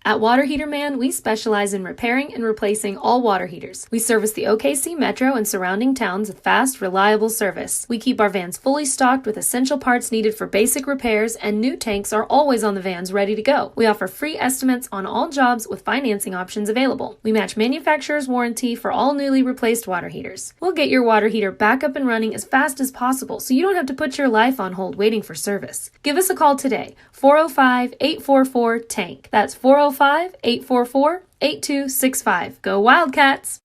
At Water Heater Man, we specialize in repairing and replacing all water heaters. We service the OKC Metro and surrounding towns with fast, reliable service. We keep our vans fully stocked with essential parts needed for basic repairs, and new tanks are always on the vans ready to go. We offer free estimates on all jobs with financing options available. We match manufacturer's warranty for all newly replaced water heaters. We'll get your water heater back up and running as fast as possible so you don't have to put your life on hold waiting for service. Give us a call today, 405-844-TANK. That's 405-844-8265. Go Wildcats!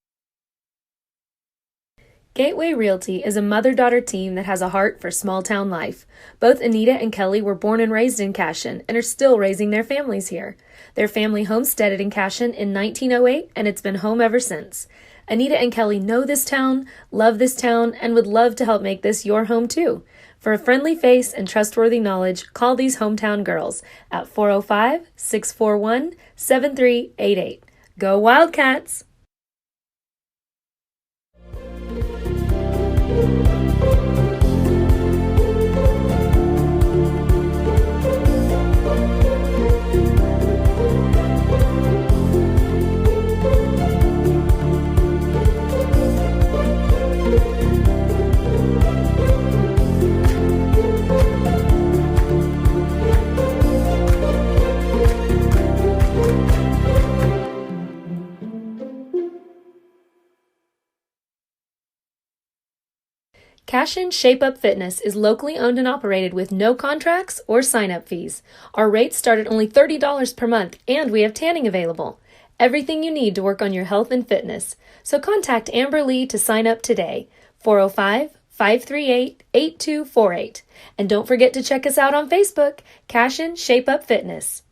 Gateway Realty is a mother-daughter team that has a heart for small-town life. Both Anita and Kelly were born and raised in Cashion and are still raising their families here. Their family homesteaded in Cashion in 1908, and it's been home ever since. Anita and Kelly know this town, love this town, and would love to help make this your home too. For a friendly face and trustworthy knowledge, call these hometown girls at 405-641-7388. Go Wildcats! Cashion Shape Up Fitness is locally owned and operated with no contracts or sign-up fees. Our rates start at only $30 per month, and we have tanning available. Everything you need to work on your health and fitness. So contact Amber Lee to sign up today, 405-538-8248. And don't forget to check us out on Facebook, Cashion Shape Up Fitness.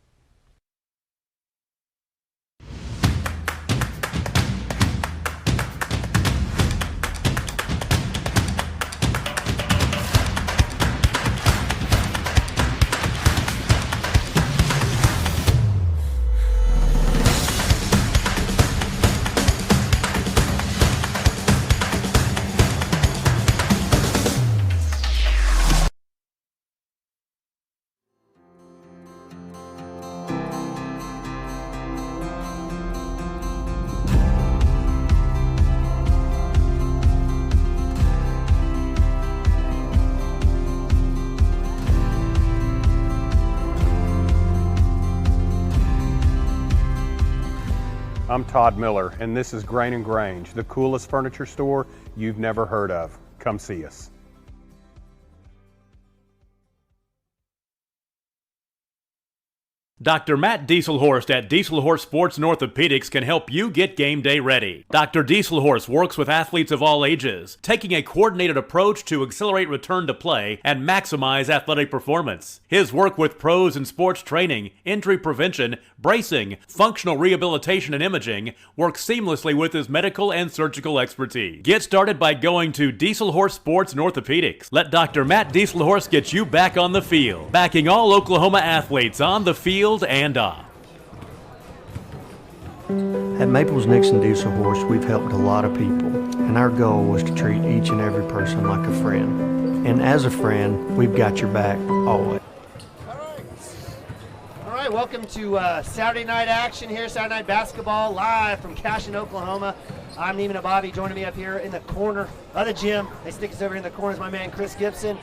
I'm Todd Miller, and this is Grain & Grange, the coolest furniture store you've never heard of. Come see us. Dr. Matt Dieselhorst at Dieselhorst Sports and Orthopedics can help you get game day ready. Dr. Dieselhorst works with athletes of all ages, taking a coordinated approach to accelerate return to play and maximize athletic performance. His work with pros in sports training, injury prevention, bracing, functional rehabilitation, and imaging works seamlessly with his medical and surgical expertise. Get started by going to Dieselhorst Sports and Orthopedics. Let Dr. Matt Dieselhorst get you back on the field, backing all Oklahoma athletes on the field and off. At Maples Nixon Dieselhorst, we've helped a lot of people, and our goal was to treat each and every person like a friend. And as a friend, we've got your back always. All right, welcome to Saturday night action here, Saturday night basketball live from Cashion, Oklahoma. I'm Neiman and Bobby. Joining me up here in the corner of the gym. They stick us over in the corner is my man Chris Gibson.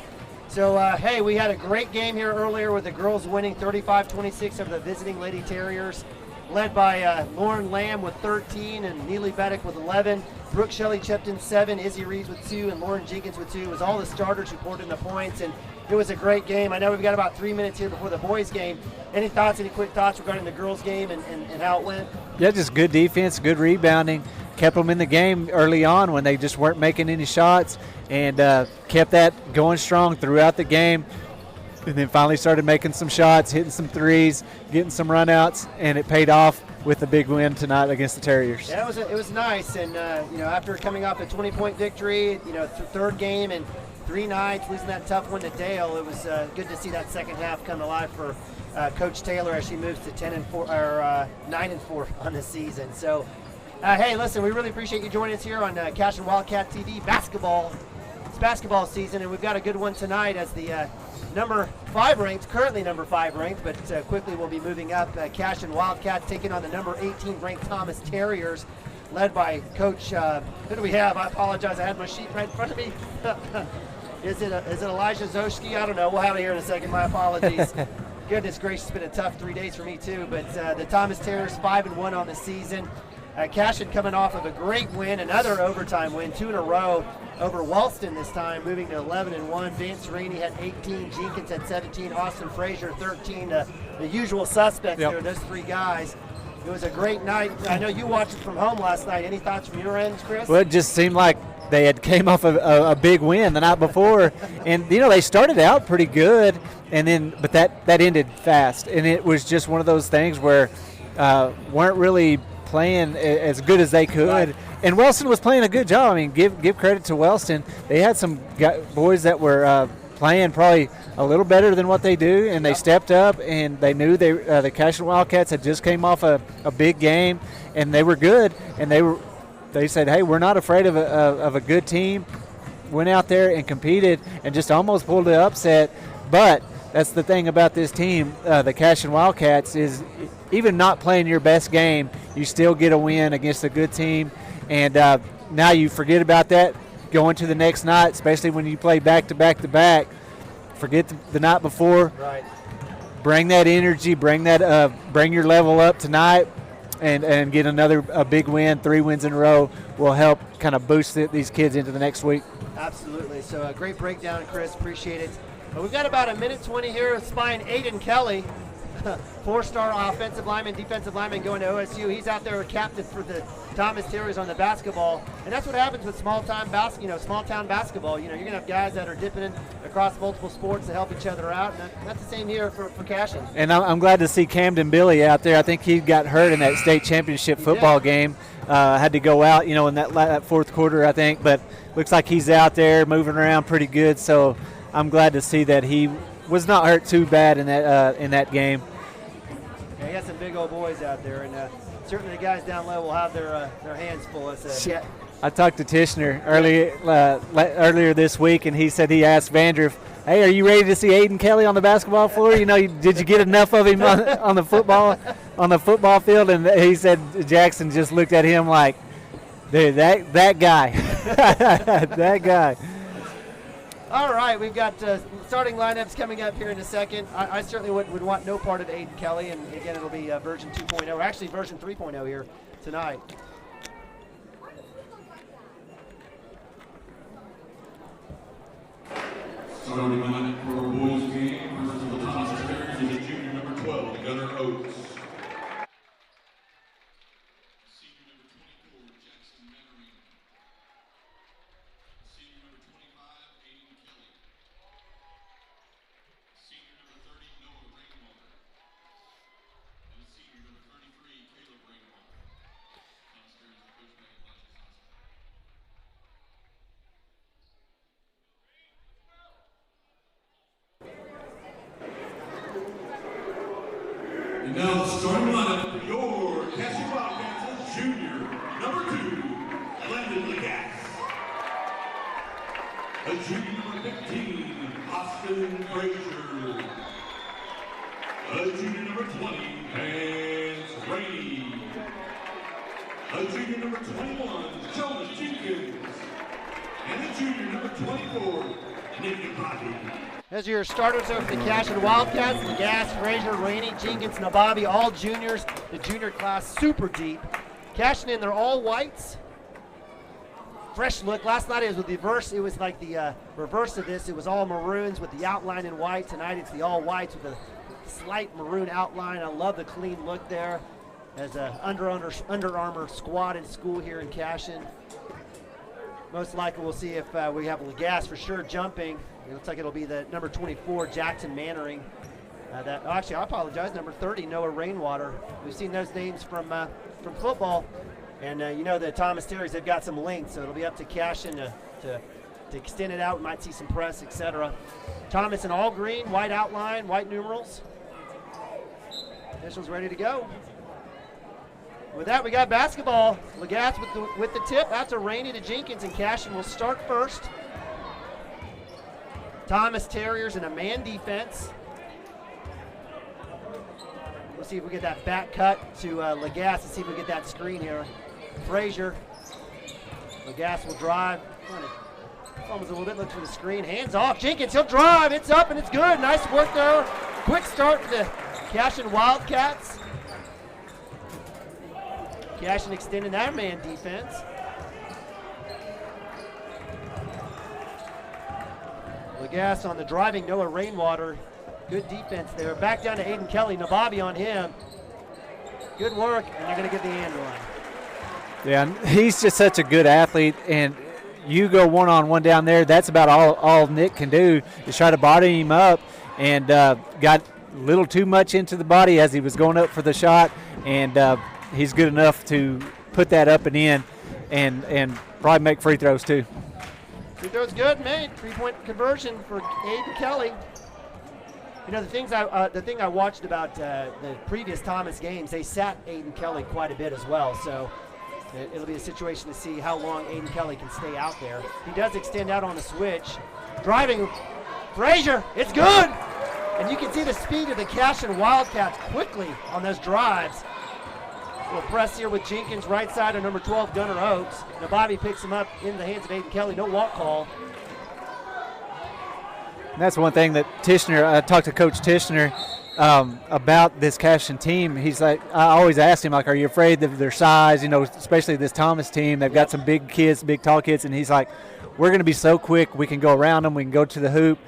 So, hey, we had a great game here earlier with the girls winning 35-26 over the visiting Lady Terriers, led by Lauren Lamb with 13 and Neely Beddick with 11. Brooke Shelley chipped in 7, Izzy Reeves with 2, and Lauren Jenkins with 2. It was all the starters who poured in the points, and it was a great game. I know we've got about 3 minutes here before the boys' game. Any thoughts, any quick thoughts regarding the girls' game and how it went? Yeah, just good defense, good rebounding. Kept them in the game early on when they just weren't making any shots, and kept that going strong throughout the game. And then finally started making some shots, hitting some threes, getting some runouts, and it paid off with a big win tonight against the Terriers. Yeah, it was nice, and after coming off a 20-point victory, third game and 3 nights, losing that tough one to Dale, it was good to see that second half come alive for Coach Taylor as she moves to 9-4 on the season. So, hey, listen, we really appreciate you joining us here on Cashion Wildcat TV basketball. It's basketball season, and we've got a good one tonight as the number 5 ranked, currently number 5 ranked, but quickly will be moving up. Cashion Wildcats taking on the number 18 ranked Thomas Terriers, led by Coach, who do we have? I apologize, I had my sheet right in front of me. Is it Elijah Zoschke? I don't know. We'll have it here in a second. My apologies. Goodness gracious, it's been a tough 3 days for me too. But the Thomas Terriers 5-1 on the season. Cashion coming off of a great win, another overtime win, 2 in a row over Wellston this time, moving to 11-1. Vance Rainey had 18, Jenkins had 17, Austin Frazier 13. The usual suspects there, those 3 guys. It was a great night. I know you watched it from home last night. Any thoughts from your end, Chris? Well, it just seemed like they had came off a big win the night before, and they started out pretty good, and then but that ended fast, and it was just one of those things where weren't really playing as good as they could. Right. And Wellston was playing a good job. I mean, give credit to Wellston. They had some boys that were playing probably a little better than what they do, and they stepped up, and they knew the Cashion Wildcats had just came off a big game, and they were good, and they said, hey, we're not afraid of a good team. Went out there and competed and just almost pulled the upset. But that's the thing about this team, the Cashion Wildcats, is even not playing your best game, you still get a win against a good team. And now you forget about that going to the next night, especially when you play back-to-back. Forget the night before. Right. Bring that energy, bring your level up tonight, and get a big win. 3 wins in a row will help kind of boost these kids into the next week. Absolutely. So a great breakdown, Chris. Appreciate it. We've got about 1:20 here spying Aiden Kelly, 4-star offensive lineman, defensive lineman going to OSU. He's out there a captain for the Thomas Terriers on the basketball, and that's what happens with small-town basketball. You're going to have guys that are dipping in across multiple sports to help each other out, and that's the same here for Cashion. And I'm glad to see Camden Billy out there. I think he got hurt in that state championship football game. Had to go out, in that fourth quarter, I think, but looks like he's out there moving around pretty good. So I'm glad to see that he was not hurt too bad in that game. Yeah, he got some big old boys out there, and certainly the guys down low will have their hands full. I talked to Tishner earlier this week, and he said he asked Vandriff, hey, are you ready to see Aiden Kelly on the basketball floor? Did you get enough of him on the football field? And he said Jackson just looked at him like, dude, that guy, that guy. All right, we've got starting lineups coming up here in a second. I certainly would want no part of Aiden Kelly, and again, it'll be version 2.0, or actually version 3.0 here tonight. Starting lineup for our boys game versus the Thomas Terriers is junior number 12, Gunnar Oates. Senior number 24, Jackson Mannering. Senior number 25, Aiden Kelly. Senior number 30, Noah Rainwater. And senior number 33, Caleb Rainwater. Thomas Terriers coach by Elijah Zoschke. And now the starting lineup for your Cashion Wildcats, junior number 2, Landon Legas. A junior number 15, Austin Frazier. A junior number 20, Vance Rainey. A junior number 21, Jonas Jenkins. And a junior number 24, Nick Bobby. As your starters over the Cashion Wildcats, Legas, Frazier, Rainey, Jenkins, Nababi, all juniors. The junior class super deep. Cashion in their all whites. Fresh look. Last night it was with the reverse. It was like the reverse of this. It was all maroons with the outline in white. Tonight it's the all whites with a slight maroon outline. I love the clean look there. As a Under Armour squad in school here in Cashion. Most likely we'll see if we have Legas for sure jumping. It looks like it'll be the number 24, Jackson Mannering. Actually, I apologize, number 30, Noah Rainwater. We've seen those names from football. And the Thomas Terriers, they've got some length, so it'll be up to Cashion to extend it out. We might see some press, etc. Thomas in all green, white outline, white numerals. This one's ready to go. With that, we got basketball. Legas with the tip out to Rainey to Jenkins, and Cashion will start first. Thomas Terriers in a man defense. We'll see if we get that back cut to Lagasse and see if we get that screen here. Frazier. Lagasse will drive. Fumbles a little bit, looks for the screen. Hands off. Jenkins, he'll drive. It's up and it's good. Nice work there. Quick start for the Cashion Wildcats. Cashion extending that man defense. Lagasse on the driving Noah Rainwater. Good defense there. Back down to Aiden Kelly. Nababi on him. Good work, and they're going to get the end one. Yeah, he's just such a good athlete, and you go one-on-one down there, that's about all Nick can do is try to body him up, and got a little too much into the body as he was going up for the shot, and he's good enough to put that up and in and probably make free throws too. Free throw's good, made. 3-point conversion for Aiden Kelly. You know, the thing I watched about the previous Thomas games, they sat Aiden Kelly quite a bit as well, so it'll be a situation to see how long Aiden Kelly can stay out there. He does extend out on the switch. Driving, Frazier, it's good! And you can see the speed of the Cashion Wildcats quickly on those drives. We'll press here with Jenkins, right side of number 12, Gunnar Oates. Nababi picks him up in the hands of Aiden Kelly, no walk call. And that's one thing that Tishner, I talked to Coach Tishner about this Cashion team. He's like, I always ask him, like, are you afraid of their size? You know, especially this Thomas team. They've got some big kids, big tall kids, and he's like, we're going to be so quick. We can go around them. We can go to the hoop.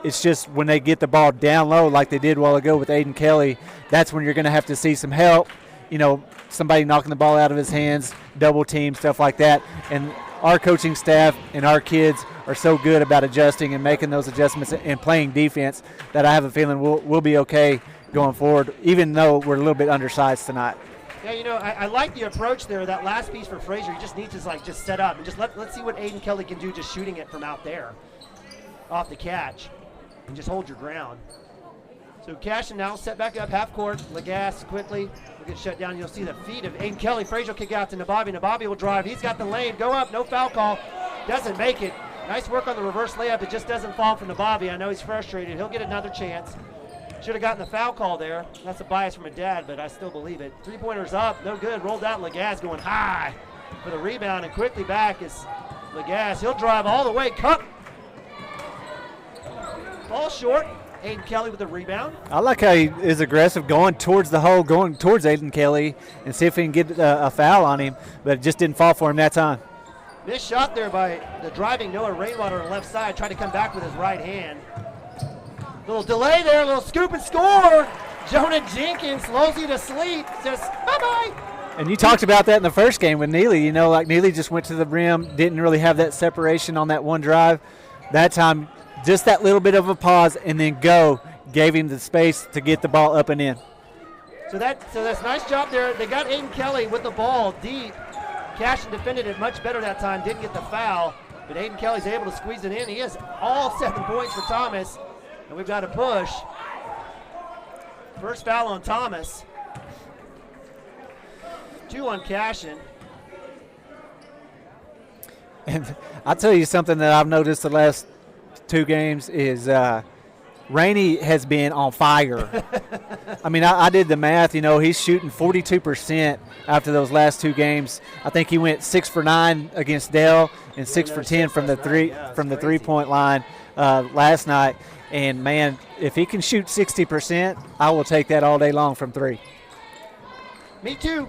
It's just when they get the ball down low like they did a while ago with Aiden Kelly, that's when you're going to have to see some help. You know, somebody knocking the ball out of his hands, double team, stuff like that. And our coaching staff and our kids are so good about adjusting and making those adjustments and playing defense that I have a feeling we'll be okay going forward, even though we're a little bit undersized tonight. Yeah, you know, I like the approach there. That last piece for Frazier, he just needs to just set up and just let's see what Aiden Kelly can do just shooting it from out there off the catch and just hold your ground. So Cashion now set back up half court. Lagasse quickly will get shut down. You'll see the feet of Aiden Kelly. Frazier will kick out to Nababi. Nababi will drive. He's got the lane. Go up. No foul call. Doesn't make it. Nice work on the reverse layup. It just doesn't fall from Nababi. I know he's frustrated. He'll get another chance. Should have gotten the foul call there. That's a bias from a dad, but I still believe it. Three-pointers up. No good. Rolled out. Lagasse going high for the rebound, and quickly back is Lagasse. He'll drive all the way. Cup. Ball short. Aiden Kelly with the rebound. I like how he is aggressive, going towards the hole, going towards Aiden Kelly, and see if he can get a foul on him, but it just didn't fall for him that time. Missed shot there by the driving Noah Rainwater on the left side, trying to come back with his right hand. Little delay there, little scoop and score. Jonah Jenkins lulls you to sleep, says bye-bye. And you talked about that in the first game with Neely. You know, like Neely just went to the rim, didn't really have that separation on that one drive. That time, just that little bit of a pause and then gave him the space to get the ball up and in. So that's nice job there. They got Aiden Kelly with the ball deep. Cashion defended it much better that time, didn't get the foul, but Aiden Kelly's able to squeeze it in. He has all 7 points for Thomas, and we've got a push. First foul on Thomas. 2 on Cashion. And I'll tell you something that I've noticed the last 2 games is Rainey has been on fire. I mean, I did the math. You know, he's shooting 42% after those last 2 games. I think he went 6 for 9 against Dell and 6 for 10 from the three-point line last night. And man, if he can shoot 60%, I will take that all day long from 3. Me too.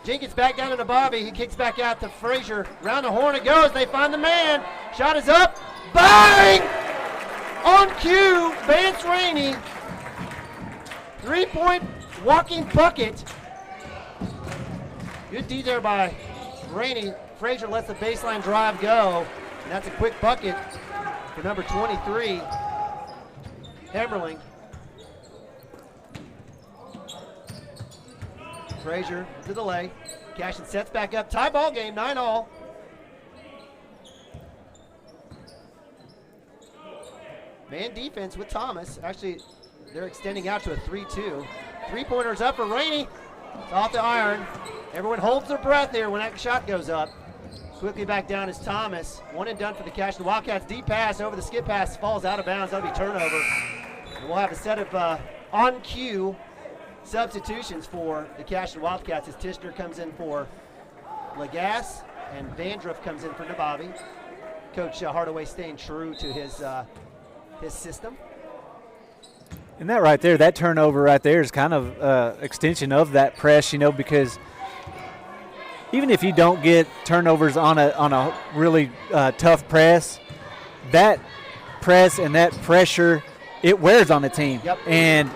Jenkins back down to the Bobby. He kicks back out to Frazier. Round the horn it goes. They find the man. Shot is up. Bang! On cue, Vance Rainey. 3-point walking bucket. Good D there by Rainey. Frazier lets the baseline drive go. And that's a quick bucket for number 23, Hemmerling. Frazier to the lay. Cashion sets back up. Tie ball game, 9-all. Man defense with Thomas. Actually, they're extending out to a 3-2. 3-pointers up for Rainey. It's off the iron. Everyone holds their breath here when that shot goes up. Quickly back down is Thomas. One and done for the Cashion Wildcats. Deep pass over the skip pass, falls out of bounds. That'll be turnover. And we'll have a set of on-cue substitutions for the Cashion Wildcats as Tishner comes in for Lagasse and Vandruff comes in for Nabavi. Coach Hardaway staying true to his system. And that right there, that turnover right there is kind of extension of that press, because even if you don't get turnovers on a really tough press, that press and that pressure, it wears on the team. Yep. And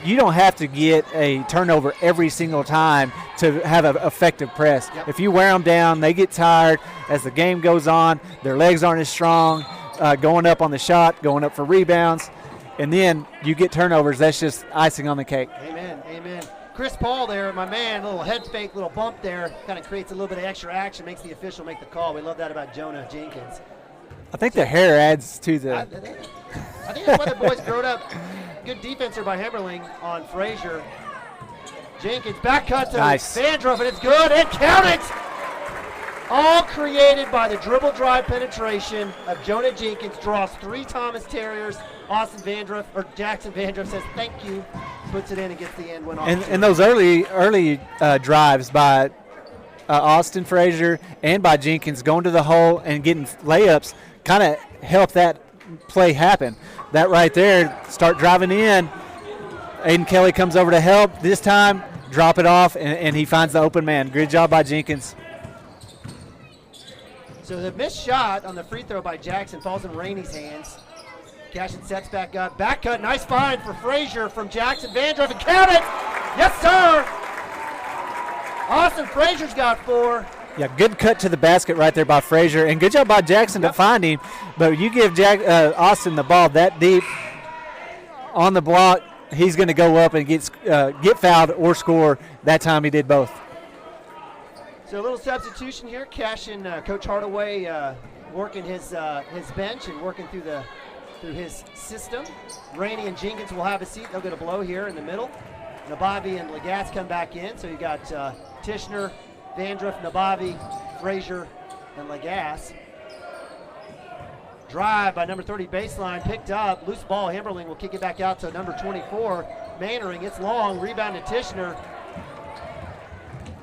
you don't have to get a turnover every single time to have an effective press. Yep. If you wear them down, they get tired. As the game goes on, their legs aren't as strong, going up on the shot, going up for rebounds, and then you get turnovers. That's just icing on the cake. Amen, amen. Chris Paul there, my man, little head fake, little bump there, kind of creates a little bit of extra action, makes the official make the call. We love that about Jonah Jenkins. I think the hair adds to the I think that's why the boys growed up. Good defenser by Hemmerling on Frazier. Jenkins, back cut to Nice. Vandruff, and it's good, and count it! All created by the dribble drive penetration of Jonah Jenkins, draws 3 Thomas Terriers. Austin Vandruff, or Jackson Vandruff says thank you, puts it in and gets the end one off. and those early drives by Austin Frazier and by Jenkins going to the hole and getting layups kind of help that play happen. That right there, start driving in. Aiden Kelly comes over to help. This time, drop it off, and he finds the open man. Good job by Jenkins. So the missed shot on the free throw by Jackson falls in Rainey's hands. Cashion sets back up. Back cut, nice find for Frazier from Jackson Vandruff, and count it! Yes, sir! Austin Frazier's got 4. Yeah, good cut to the basket right there by Frazier, and good job by Jackson to find him. But you give Austin the ball that deep on the block, he's going to go up and get fouled or score. That time he did both. So a little substitution here. Cashion, Coach Hardaway working his bench and working through his system. Rainey and Jenkins will have a seat. They'll get a blow here in the middle. Nabavi and Lagasse come back in. So you got Tishner, Vandruff, Nabavi, Frazier, and Lagasse. Drive by number 30 baseline, picked up. Loose ball, Hemmerling will kick it back out to number 24. Mannering, it's long, rebound to Tishner.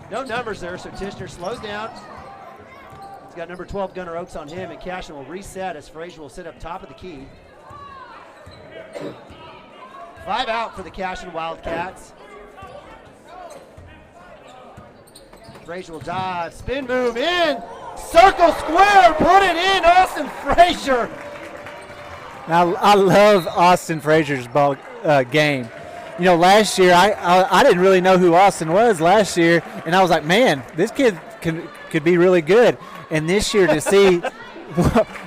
No numbers there, so Tishner slows down. He's got number 12 Gunnar Oaks on him, and Cashion will reset as Frazier will sit up top of the key. 5 out for the Cashion Wildcats. Frazier will dive, spin move in, circle square, put it in, Austin Frazier. Now, I love Austin Frazier's ball game. Last year I didn't really know who Austin was last year, and I was like, man, this kid could be really good. And this year to see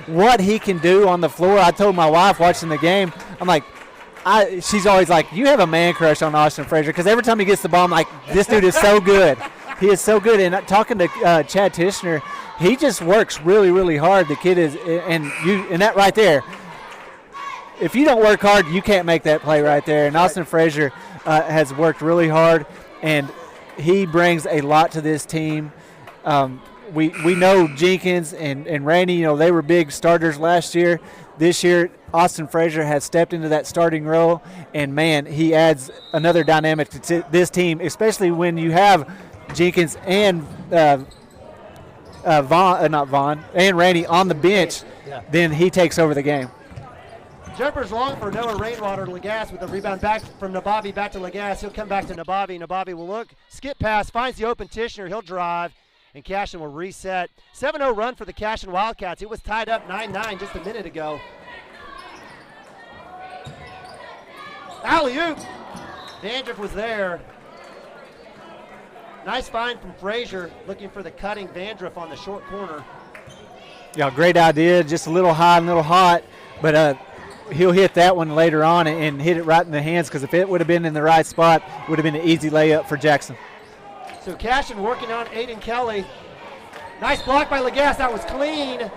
what he can do on the floor, I told my wife watching the game, I'm like, she's always like, you have a man crush on Austin Frazier, because every time he gets the ball, I'm like, this dude is so good. He is so good. And talking to Chad Tishner, he just works really, really hard. The kid is, and that right there, if you don't work hard, you can't make that play right there. And Austin Frazier has worked really hard, and he brings a lot to this team. We know Jenkins and Rainey, they were big starters last year. This year, Austin Frazier has stepped into that starting role, and, man, he adds another dynamic to this team, especially when you have Jenkins and and Rainey on the bench. Yeah. Then he takes over the game. Jumper's long for Noah Rainwater. Lagasse with the rebound back from Nabavi back to Lagasse. He'll come back to Nabavi. Nabavi will look, skip pass, finds the open Tishner. He'll drive, and Cashion will reset. 7-0 run for the Cashion Wildcats. It was tied up 9-9 just a minute ago. Alley-oop. Vandruff was there. Nice find from Frazier, looking for the cutting Vandruff on the short corner. Yeah, great idea. Just a little high and a little hot, but he'll hit that one later on and hit it right in the hands, because if it would have been in the right spot, it would have been an easy layup for Jackson. So Cashion working on Aiden Kelly. Nice block by Lagasse. That was clean.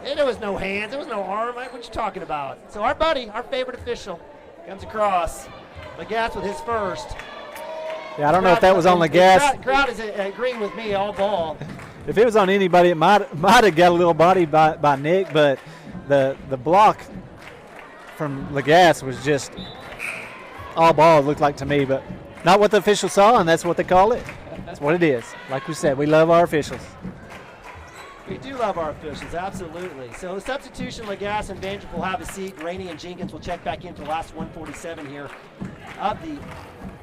And there was no hands. There was no arm. What you talking about? So our buddy, our favorite official, comes across. Lagasse with his first. Yeah, I don't know if that was on Lagasse. Crowd is agreeing with me all ball. if it was on anybody, it might have got a little body by Nick, but the block from Lagasse was just all ball, it looked like to me, but not what the officials saw, and that's what they call it. That's what it is. Like we said, we love our officials. We do love our officials, absolutely. So the substitution, Lagasse and Vanderbilt will have a seat. Rainey and Jenkins will check back in for the last 147 here of the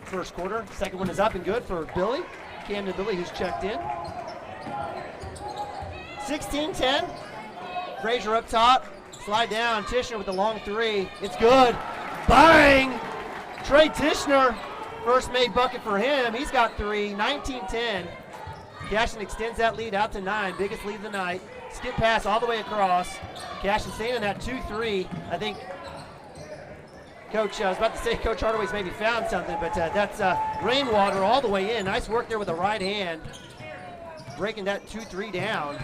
first quarter. Second one is up and good for Billy. Camden Billy, who's checked in. 16-10. Frazier up top. Slide down. Tishner with the long three. It's good. Bang! Trey Tishner, first made bucket for him. He's got three. 19-10. Cashion extends that lead out to 9. Biggest lead of the night. Skip pass all the way across. Cashion staying in that 2-3. I think Coach, I was about to say Coach Hardaway's maybe found something, but that's Rainwater all the way in. Nice work there with the right hand. Breaking that 2-3 down.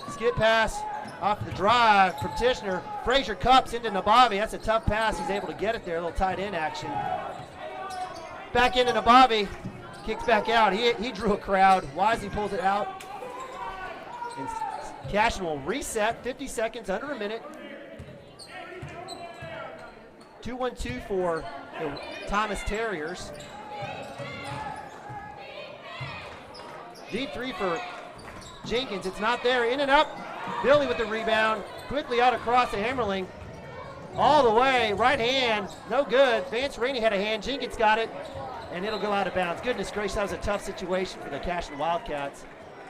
Skip pass off the drive from Tishner. Frazier cups into Nabavi. That's a tough pass. He's able to get it there. A little tight end action. Back into Nabavi. Kicks back out. He drew a crowd. Wisely pulls it out. And Cashion will reset. 50 seconds, under a minute. 2-1-2 for the Thomas Terriers. Deep three for Jenkins. It's not there. In and up. Billy with the rebound. Quickly out across to Hammerling. All the way. Right hand. No good. Vance Rainey had a hand. Jenkins got it. And it'll go out of bounds. Goodness gracious, that was a tough situation for the Cashion Wildcats.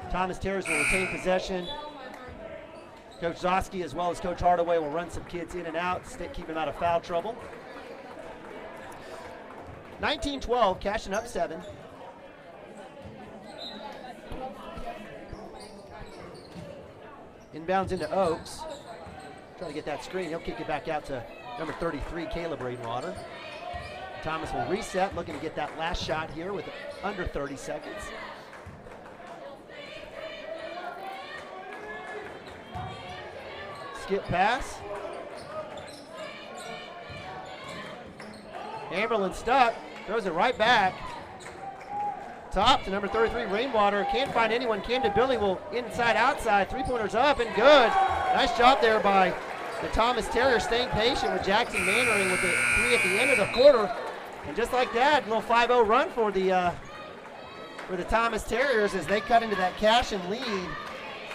Thomas Terriers will retain possession. Coach Zosky as well as Coach Hardaway will run some kids in and out, keep them out of foul trouble. 19-12, Cashion up 7. Inbounds into Oaks. Trying to get that screen. He'll kick it back out to number 33, Caleb Rainwater. Thomas will reset, looking to get that last shot here with under 30 seconds. Skip pass. Amberlin stuck, throws it right back. Top to number 33, Rainwater. Can't find anyone. Camden Billy will inside, outside. Three-pointers up and good. Nice job there by the Thomas Terriers, staying patient with Jackson Mannering with the three at the end of the quarter. And just like that, a little 5-0 run for the Thomas Terriers as they cut into that Cashion lead.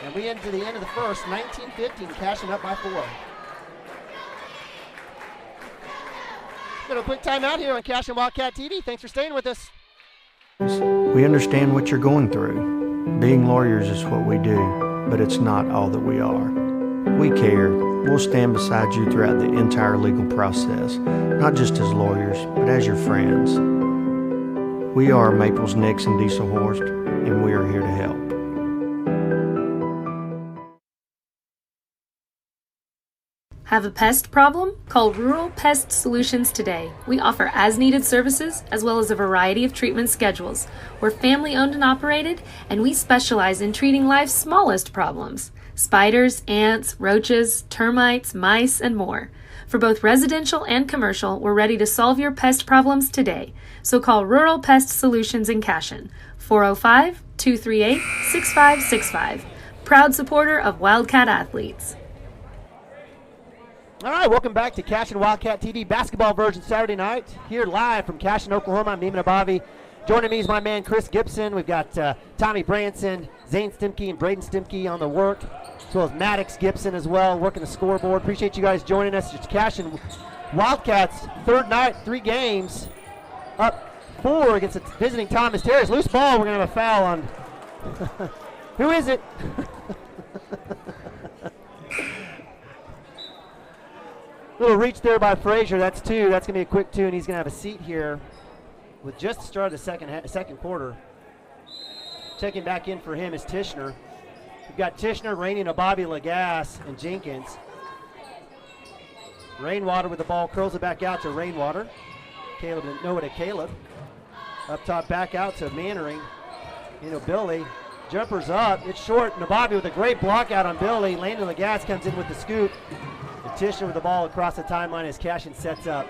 And we into the end of the first, 19-15, Cashion up by 4. Little quick timeout here on Cashion Wildcat TV. Thanks for staying with us. We understand what you're going through. Being lawyers is what we do, but it's not all that we are. We care. We'll stand beside you throughout the entire legal process, not just as lawyers, but as your friends. We are Maples, Nix, and Dieselhorst, and we are here to help. Have a pest problem? Call Rural Pest Solutions today. We offer as-needed services as well as a variety of treatment schedules. We're family-owned and operated, and we specialize in treating life's smallest problems. Spiders, ants, roaches, termites, mice, and more. For both residential and commercial, we're ready to solve your pest problems today. So call Rural Pest Solutions in Cashion, 405-238-6565. Proud supporter of Wildcat athletes. All right, welcome back to Cashion Wildcat TV basketball version Saturday night. Here live from Cashion, Oklahoma. I'm Neiman Abavi. Joining me is my man Chris Gibson. We've got Tommy Branson, Zane Stimke, and Braden Stimke on the work, as well as Maddox Gibson as well, working the scoreboard. Appreciate you guys joining us. It's Cashion Wildcats, third night, 3 games, up 4 against the visiting Thomas Terriers. Loose ball, we're going to have a foul on. Who is it? Little reach there by Frazier. That's 2. That's going to be a quick 2, and he's going to have a seat here with just the start of the second quarter. Checking back in for him is Tishner. We've got Tishner, Rainey, Nabavi, Lagasse, and Jenkins. Rainwater with the ball, curls it back out to Rainwater. Noah to Caleb. Up top, back out to Mannering. Billy. Jumper's up. It's short. Nabavi with a great block out on Billy. Landon Lagasse comes in with the scoop. And Tishner with the ball across the timeline as Cashion sets up.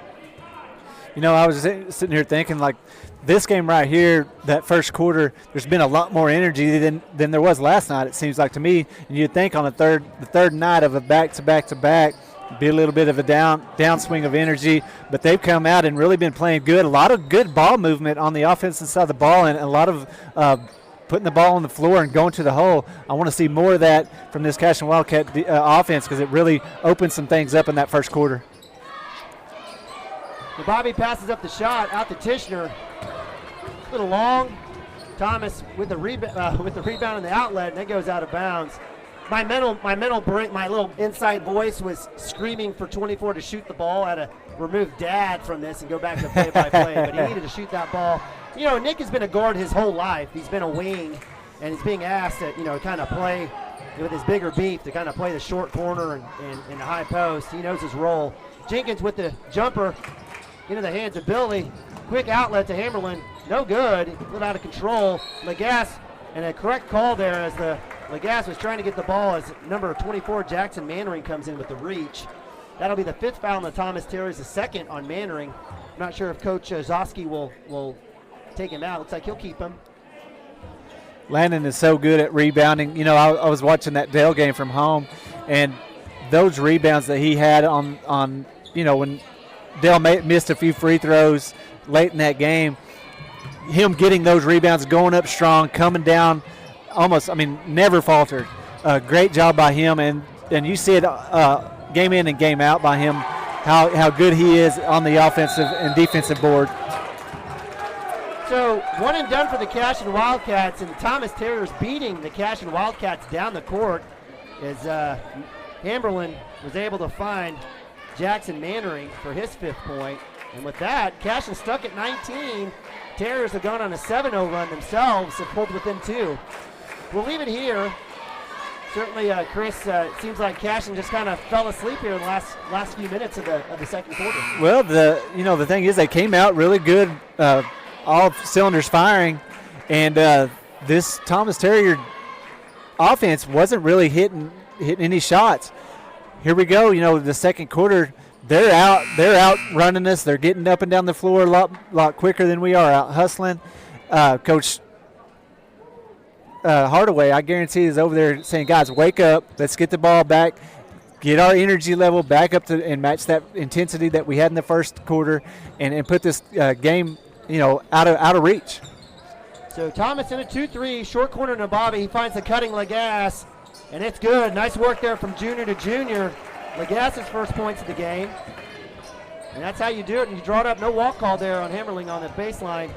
I was sitting here thinking, like, this game right here, that first quarter, there's been a lot more energy than there was last night, it seems like to me. And you'd think on the third night of a back-to-back-to-back, be a little bit of a downswing of energy, but they've come out and really been playing good. A lot of good ball movement on the offensive side of the ball, and a lot of putting the ball on the floor and going to the hole. I want to see more of that from this Cashion Wildcat offense because it really opened some things up in that first quarter. So Bobby passes up the shot out to Tishner. A little long. Thomas with the rebound on the outlet, and it goes out of bounds. My little inside voice was screaming for 24 to shoot the ball. I had to remove Dad from this and go back to play-by-play, but he needed to shoot that ball. Nick has been a guard his whole life. He's been a wing, and he's being asked to, kind of play with his bigger beef, to kind of play the short corner and the high post. He knows his role. Jenkins with the jumper into the hands of Billy. Quick outlet to Hammerlin. No good. A little out of control. Lagasse, and a correct call there as Lagasse was trying to get the ball as number 24, Jackson Mannering, comes in with the reach. That'll be the 5th foul on the Thomas Terrors, the 2nd on Mannering. I'm not sure if Coach Zosky will take him out. Looks like he'll keep him. Landon is so good at rebounding. I was watching that Dale game from home, and those rebounds that he had on when Dale missed a few free throws late in that game, him getting those rebounds, going up strong, coming down, never faltered. Great job by him, and you see it game in and game out by him, how good he is on the offensive and defensive board. So 1 and done for the Cashion Wildcats, and Thomas Terriers beating the Cashion Wildcats down the court as Hamberlin was able to find Jackson Mannering for his 5th point. And with that, Cashion stuck at 19. Terriers have gone on a 7-0 run themselves, have pulled within 2. We'll leave it here. Certainly, Chris, it seems like Cashion just kind of fell asleep here in the last few minutes of the second quarter. Well, the thing is, they came out really good, all cylinders firing, and this Thomas Terrier offense wasn't really hitting any shots. Here we go. The second quarter, they're out running us. They're getting up and down the floor a lot quicker than we are out hustling. Coach Hardaway, I guarantee, is over there saying, guys, wake up. Let's get the ball back, get our energy level back up to and match that intensity that we had in the first quarter, and put this game, out of reach. So Thomas in a 2-3, short corner to Bobby. He finds the cutting Lagasse, and it's good. Nice work there from junior to junior. Lagasse's first points of the game. And that's how you do it, and you draw it up. No walk call there on Hammerling on the baseline.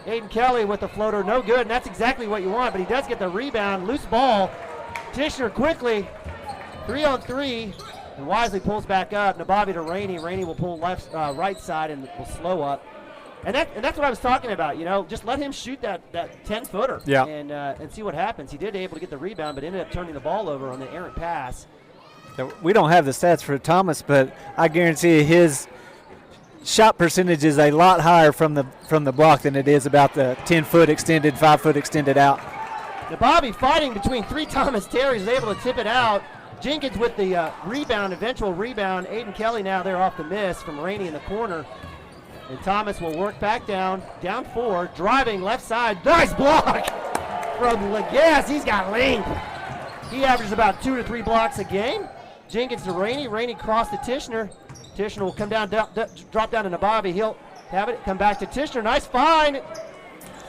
Aiden Kelly with the floater, no good, and that's exactly what you want, but he does get the rebound. Loose ball. Tishner quickly, 3-on-3, and wisely pulls back up. Nabavi to Rainey. Rainey will pull right side and will slow up. And that's what I was talking about, just let him shoot that 10-footer and see what happens. He did able to get the rebound, but ended up turning the ball over on the errant pass. We don't have the stats for Thomas, but I guarantee his shot percentage is a lot higher from the block than it is about the 10-foot extended, 5-foot extended out. Nabavi fighting between 3 Thomas Terrys is able to tip it out. Jenkins with the eventual rebound. Aiden Kelly now there off the miss from Rainey in the corner. And Thomas will work back down 4, driving left side. Nice block from Lagasse. He's got length. He averages about 2 to 3 blocks a game. Jenkins to Rainey. Rainey cross to Tishner. Tishner will come down, drop down to Nabavi. He'll have it, come back to Tishner. Nice find.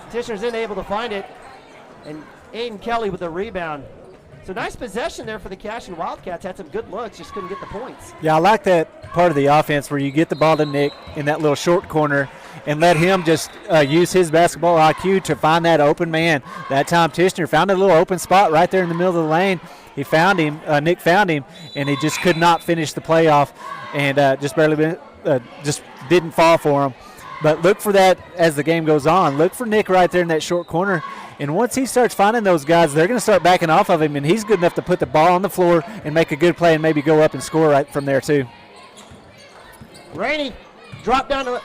Tishner's able to find it. And Aiden Kelly with the rebound. So nice possession there for the Cashion Wildcats. Had some good looks, just couldn't get the points. Yeah, I like that part of the offense where you get the ball to Nick in that little short corner and let him just use his basketball IQ to find that open man. That time Tishner found a little open spot right there in the middle of the lane. He found him, Nick found him, and he just could not finish the playoff and just didn't fall for him. But look for that as the game goes on. Look for Nick right there in that short corner. And once he starts finding those guys, they're going to start backing off of him, and he's good enough to put the ball on the floor and make a good play and maybe go up and score right from there too. Rainey drop down to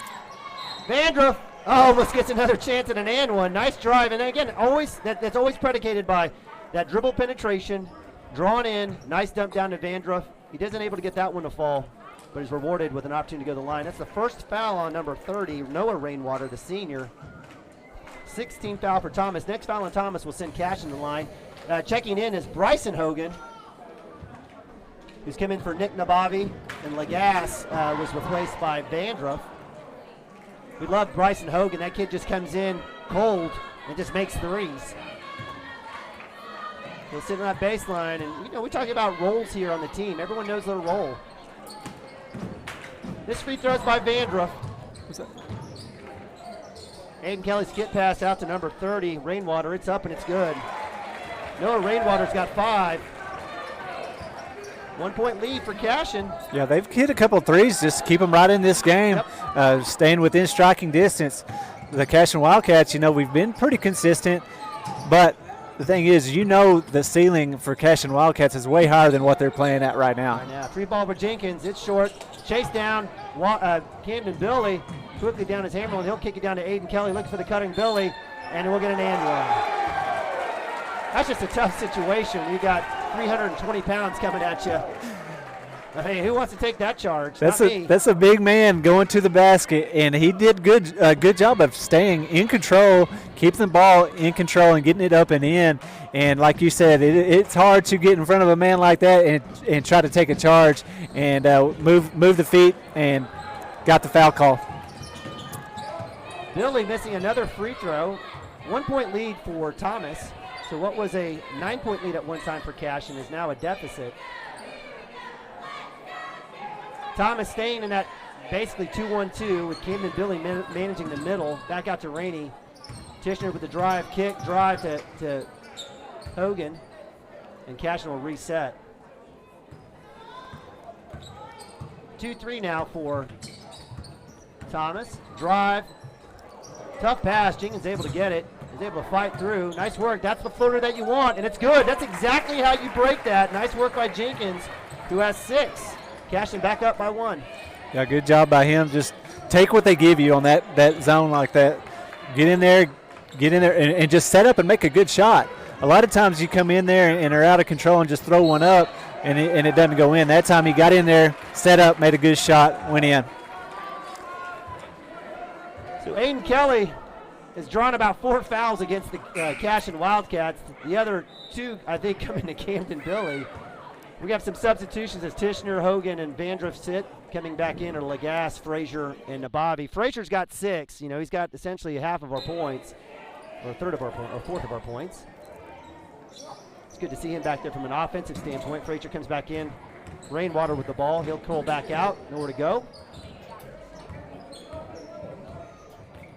Vandruff. Almost gets another chance at an and one. Nice drive. And again, that's always predicated by that dribble penetration, drawn in. Nice dump down to Vandruff. He isn't able to get that one to fall. but he's rewarded with an opportunity to go to the line. That's the first foul on number 30, Noah Rainwater, the senior. 16th foul for Thomas. Next foul on Thomas will send Cashion to the line. Checking in is Bryson Hogan, who's come in for Nick Nabavi, and Lagasse was replaced by Vandruff. We love Bryson Hogan. That kid just comes in cold and just makes threes. He'll sit on that baseline, and we're talking about roles here on the team. Everyone knows their role. This free throw's by Vandruff. Aiden Kelly skip pass out to number 30, Rainwater. It's up and it's good. Noah Rainwater's got 5. 1 point lead for Cashion. Yeah, they've hit a couple of threes just to keep them right in this game, staying within striking distance. The Cashion Wildcats, we've been pretty consistent, but the thing is, the ceiling for Cashion Wildcats is way higher than what they're playing at right now. Free ball for Jenkins. It's short. Chase down. Camden Billy quickly down his hammer, and he'll kick it down to Aiden Kelly. Looks for the cutting Billy, and we'll get an and one. That's just a tough situation. You got 320 pounds coming at you. I mean, who wants to take that charge? That's a big man going to the basket, and he did a good job of staying in control, keeping the ball in control, and getting it up and in. And like you said, it's hard to get in front of a man like that and try to take a charge and move the feet, and got the foul call. Billy missing another free throw. 1 point lead for Thomas. So what was a 9 point lead at one time for Cashion is now a deficit. Thomas staying in that basically 2-1-2 with Camden Billy managing the middle. Back out to Rainey. Tishner with the drive, kick, drive to Hogan. And Cashion will reset. 2-3 now for Thomas. Drive. Tough pass. Jenkins able to get it. He's able to fight through. Nice work. That's the floater that you want, and it's good. That's exactly how you break that. Nice work by Jenkins, who has 6. Cashion back up by 1. Yeah, good job by him. Just take what they give you on that zone like that. Get in there, and just set up and make a good shot. A lot of times you come in there and are out of control and just throw one up, and it doesn't go in. That time he got in there, set up, made a good shot, went in. So Aiden Kelly has drawn about 4 fouls against the Cashion Wildcats. The other 2, I think, coming to Camden Billy. We have some substitutions as Tishner, Hogan, and Vandruff sit. Coming back in are Lagasse, Frazier, and Nabavi. Frazier's got 6. He's got essentially half of our points, or a third of our or fourth of our points. It's good to see him back there from an offensive standpoint. Frazier comes back in. Rainwater with the ball. He'll curl back out. Nowhere to go.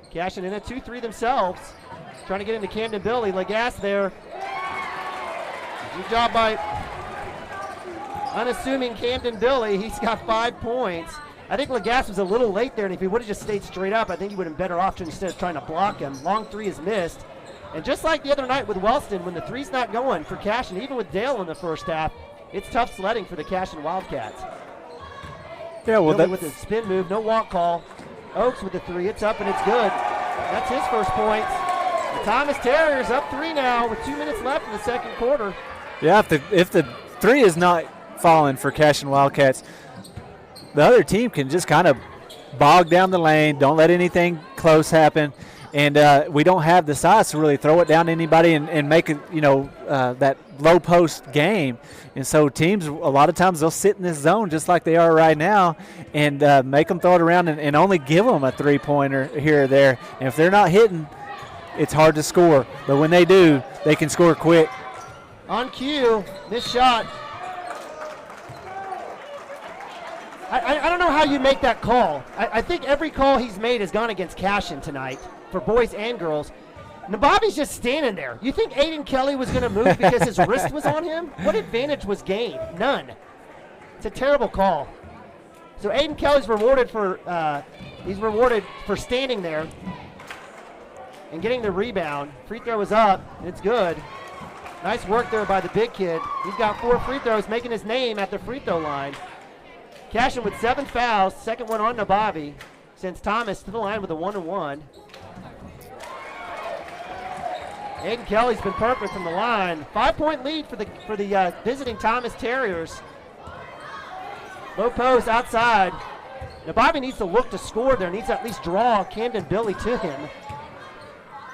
Cashion in a 2-3 themselves. Trying to get into Camden Billy. Lagasse there. Good job by unassuming Camden Billy. He's got 5 points. I think Lagasse was a little late there, and if he would have just stayed straight up, I think he would have been better off instead of trying to block him. Long 3 is missed. And just like the other night with Wellston, when the 3's not going for Cashion, even with Dale in the first half, it's tough sledding for the Cashion Wildcats. Yeah, well, Billy with his spin move, no walk call. Oakes with the 3, it's up and it's good. That's his first points. The Thomas Terriers up 3 now with 2 minutes left in the second quarter. Yeah, if the 3 is not falling for Cashion Wildcats, the other team can just kind of bog down the lane, don't let anything close happen, and we don't have the size to really throw it down to anybody and make it, that low post game. And so teams, a lot of times, they'll sit in this zone just like they are right now and make them throw it around and only give them a 3-pointer here or there. And if they're not hitting, it's hard to score. But when they do, they can score quick. On cue, this shot. I don't know how you make that call. I think every call he's made has gone against Cashion tonight for boys and girls. Nabavi's just standing there. You think Aiden Kelly was going to move because his wrist was on him? What advantage was gained? None. It's a terrible call. So Aiden Kelly's rewarded for standing there and getting the rebound. Free throw is up, and it's good. Nice work there by the big kid. He's got 4 free throws, making his name at the free throw line. Cashion with 7 fouls, second one on Nabavi. Sends Thomas to the line with a 1-and-1. Aiden Kelly's been perfect from the line. 5-point lead for the visiting Thomas Terriers. Low post outside. Now Bobby needs to look to score there. Needs to at least draw Camden Billy to him.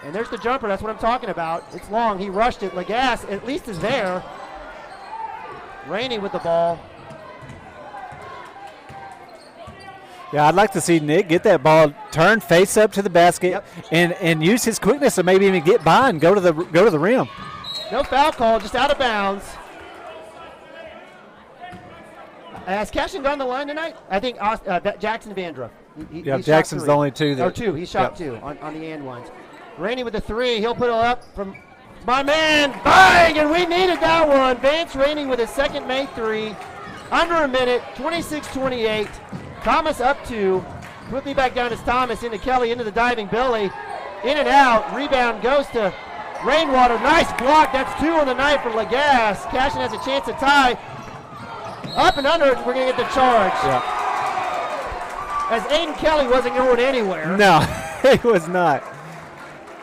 And there's the jumper. That's what I'm talking about. It's long. He rushed it. Lagasse at least is there. Rainey with the ball. Yeah, I'd like to see Nick get that ball, turn face up to the basket, and use his quickness to maybe even get by and go to the rim. No foul call, just out of bounds. Has Cashion gone the line tonight? I think Jackson Vandruff. Yeah, Jackson's the only two. Two. He shot two on the and ones. Rainey with the three. He'll put it up from my man. Bang! And we needed that one. Vance Rainey with his second made three. Under a minute, 26-28. Thomas up two. Quickly back down is Thomas into Kelly, into the diving Billy. In and out. Rebound goes to Rainwater. Nice block. That's two on the night for Lagasse. Cashion has a chance to tie. Up and under, we're going to get the charge. Yeah. As Aiden Kelly wasn't going anywhere. No, he was not.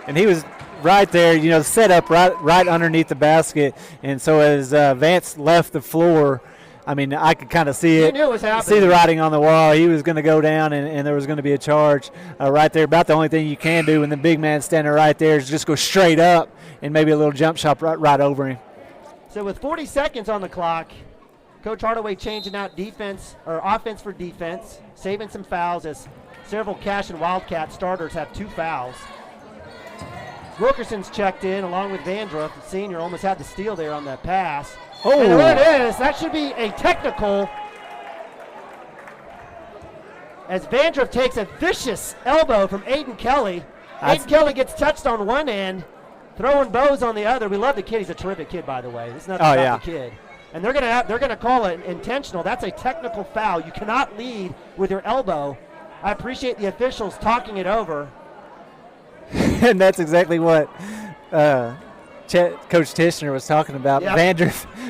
And he was right there, set up right underneath the basket. And so as Vance left the floor, I mean, I could kind of see it. He knew it was happening. See the writing on the wall. He was going to go down, and there was going to be a charge right there. About the only thing you can do when the big man's standing right there is just go straight up and maybe a little jump shot right over him. So with 40 seconds on the clock, Coach Hardaway changing out offense for defense, saving some fouls as several Cashion Wildcat starters have 2 fouls. Wilkerson's checked in along with Vandruff, the senior, almost had the steal there on that pass. Oh. And there it is. That should be a technical. As Vandruff takes a vicious elbow from Aiden Kelly. Aiden Kelly gets touched on one end, throwing bows on the other. We love the kid. He's a terrific kid, by the way. This is nothing about the kid. And they're gonna call it intentional. That's a technical foul. You cannot lead with your elbow. I appreciate the officials talking it over. And that's exactly what Coach Tishner was talking about. Yep.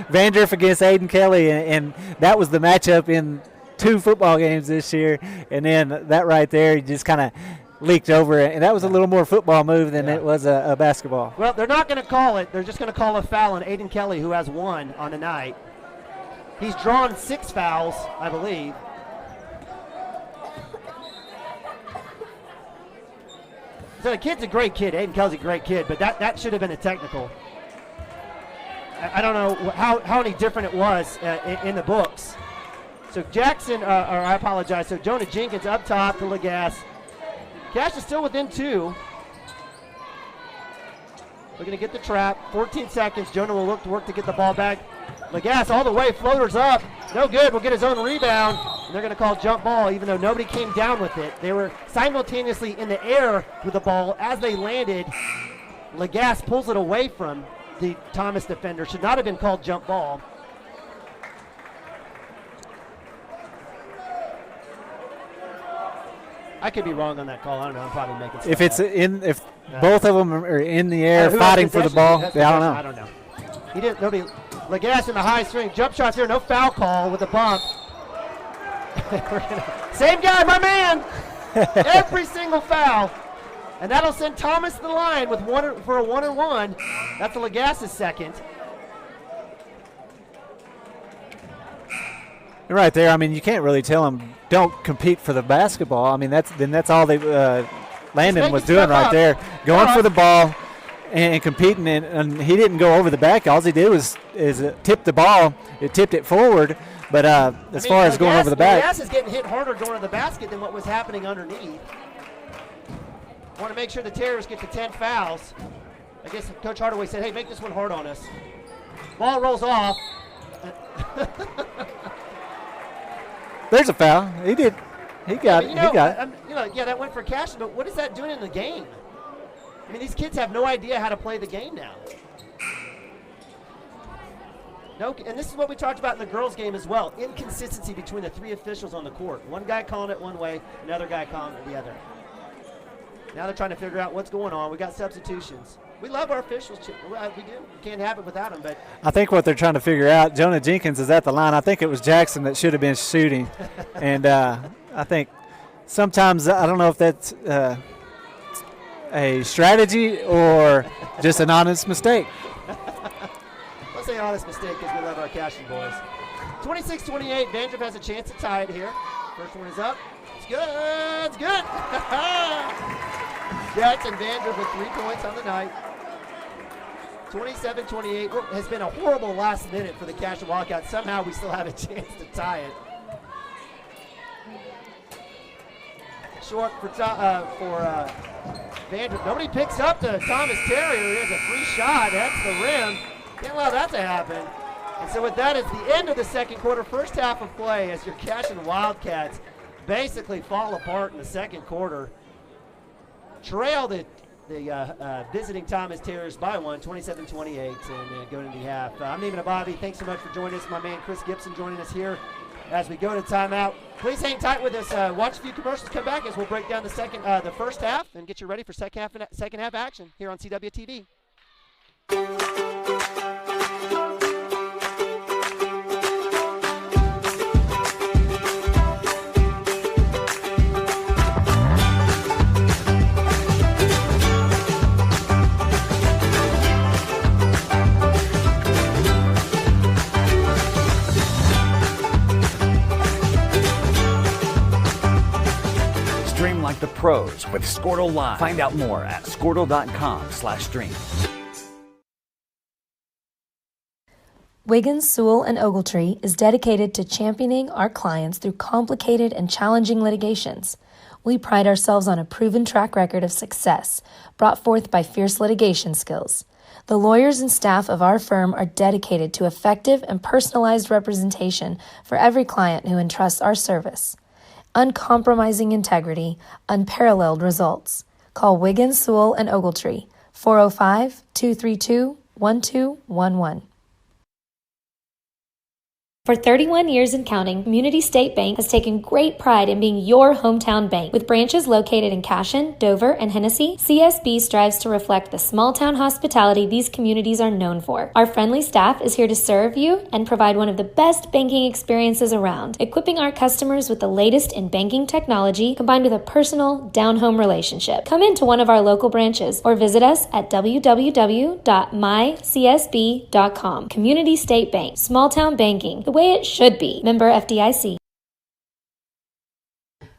Vandruff against Aiden Kelly, and that was the matchup in 2 football games this year. And then that right there just kind of leaked over it, and that was a little more football move than it was a basketball. Well, they're not going to call it. They're just going to call a foul on Aiden Kelly, who has 1 on the night. He's drawn 6 fouls, I believe. So the kid's a great kid. Aiden Kelly's a great kid, but that should have been a technical. I don't know how any different it was in the books. So Jackson, or I apologize. So Jonah Jenkins up top to Lagasse. Cash is still within 2. We're going to get the trap. 14 seconds. Jonah will look to work to get the ball back. Lagasse all the way. Floaters up. No good. Will get his own rebound. And they're going to call jump ball, even though nobody came down with it. They were simultaneously in the air with the ball. As they landed, Lagasse pulls it away from the Thomas defender. Should not have been called jump ball. I could be wrong on that call. I don't know. I'm probably making stuff up. Both of them are in the air fighting for the ball, I don't know. He didn't. Nobody. Lagasse in the high swing. Jump shots here. No foul call with a bump. Same guy, my man. Every single foul, and that'll send Thomas to the line with for a 1-on-1. That's Lagasse's second. Right there. I mean, you can't really tell him don't compete for the basketball. I mean, that's all they Landon was doing right there, going for the ball and competing. And he didn't go over the back. All he did was tip the ball. It tipped it forward. But as far as going over the back, Lagasse is getting hit harder going to the basket than what was happening underneath. Want to make sure the Terriers get to 10 fouls. I guess Coach Hardaway said, "Hey, make this one hard on us." Ball rolls off. There's a foul. He did. He got it. He got it. Yeah, that went for Cashion, but what is that doing in the game? I mean, these kids have no idea how to play the game now. No, and this is what we talked about in the girls' game as well. Inconsistency between the 3 officials on the court. One guy calling it one way, another guy calling it the other. Now they're trying to figure out what's going on. We got substitutions. We love our officials. We do. We can't have it without them. But I think what they're trying to figure out, Jonah Jenkins is at the line. I think it was Jackson that should have been shooting. And I think sometimes, I don't know if that's a strategy or just an honest mistake. Let's say honest mistake because we love our Cashion boys. 26-28, Vandrup has a chance to tie it here. First one is up. It's good. It's good. Jackson Vandrup with 3 points on the night. 27-28. What has been a horrible last minute for the Cashion Wildcats. Somehow we still have a chance to tie it. Short for Vandrup. Nobody picks up to Thomas Terrier. He has a free shot. That's the rim. Can't allow that to happen. And so with that, it's the end of the second quarter, first half of play, as your Cashion Wildcats basically fall apart in the second quarter. Trail the visiting Thomas Terriers by 1, 27-28, and go into the half. I'm Neiman Bobby. Thanks so much for joining us. My man Chris Gibson joining us here as we go to timeout. Please hang tight with us. Watch a few commercials, come back as we'll break down the first half and get you ready for second half action here on CWTV. Stream like the pros with Squirtle Live. Find out more at squirtle.com/stream. Wiggins, Sewell, and Ogletree is dedicated to championing our clients through complicated and challenging litigations. We pride ourselves on a proven track record of success brought forth by fierce litigation skills. The lawyers and staff of our firm are dedicated to effective and personalized representation for every client who entrusts our service. Uncompromising integrity, unparalleled results. Call Wiggins, Sewell, and Ogletree, 405-232-1211. For 31 years and counting, Community State Bank has taken great pride in being your hometown bank. With branches located in Cashion, Dover, and Hennessy, CSB strives to reflect the small-town hospitality these communities are known for. Our friendly staff is here to serve you and provide one of the best banking experiences around, equipping our customers with the latest in banking technology combined with a personal, down-home relationship. Come into one of our local branches or visit us at www.mycsb.com. Community State Bank, small-town banking, the way it should be. Member FDIC.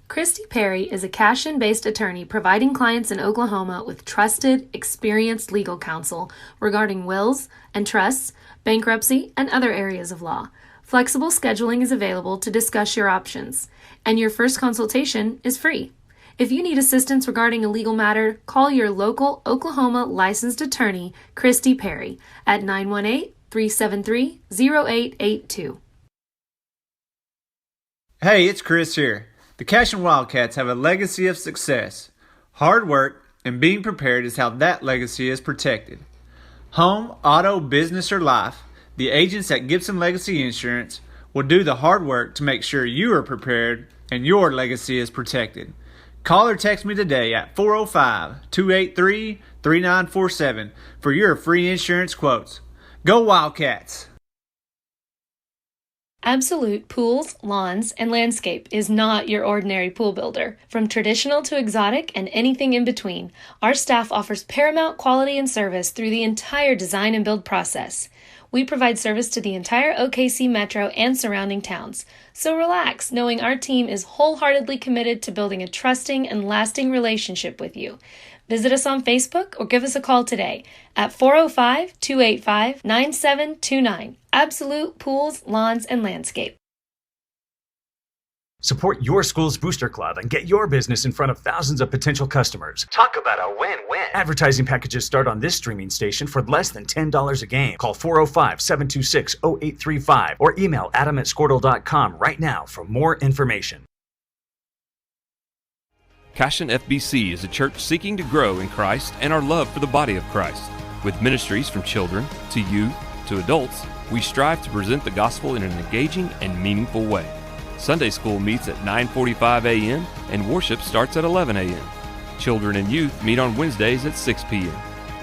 Christy Perry is a Cashion-based attorney providing clients in Oklahoma with trusted, experienced legal counsel regarding wills and trusts, bankruptcy, and other areas of law. Flexible scheduling is available to discuss your options, and your first consultation is free. If you need assistance regarding a legal matter, call your local Oklahoma licensed attorney, Christy Perry, at 918-373-0882. Hey, it's Chris here. The Cashion Wildcats have a legacy of success. Hard work and being prepared is how that legacy is protected. Home, auto, business, or life, the agents at Gibson Legacy Insurance will do the hard work to make sure you are prepared and your legacy is protected. Call or text me today at 405-283-3947 for your free insurance quotes. Go Wildcats! Absolute Pools, Lawns, and Landscape is not your ordinary pool builder. From traditional to exotic and anything in between, our staff offers paramount quality and service through the entire design and build process. We provide service to the entire OKC metro and surrounding towns. So relax, knowing our team is wholeheartedly committed to building a trusting and lasting relationship with you. Visit us on Facebook or give us a call today at 405-285-9729. Absolute Pools, Lawns, and Landscape. Support your school's booster club and get your business in front of thousands of potential customers. Talk about a win-win. Advertising packages start on this streaming station for less than $10 a game. Call 405-726-0835 or email adam@squirtle.com right now for more information. Cashion FBC is a church seeking to grow in Christ and our love for the body of Christ. With ministries from children to youth to adults, we strive to present the gospel in an engaging and meaningful way. Sunday school meets at 9:45 a.m. and worship starts at 11 a.m. Children and youth meet on Wednesdays at 6 p.m.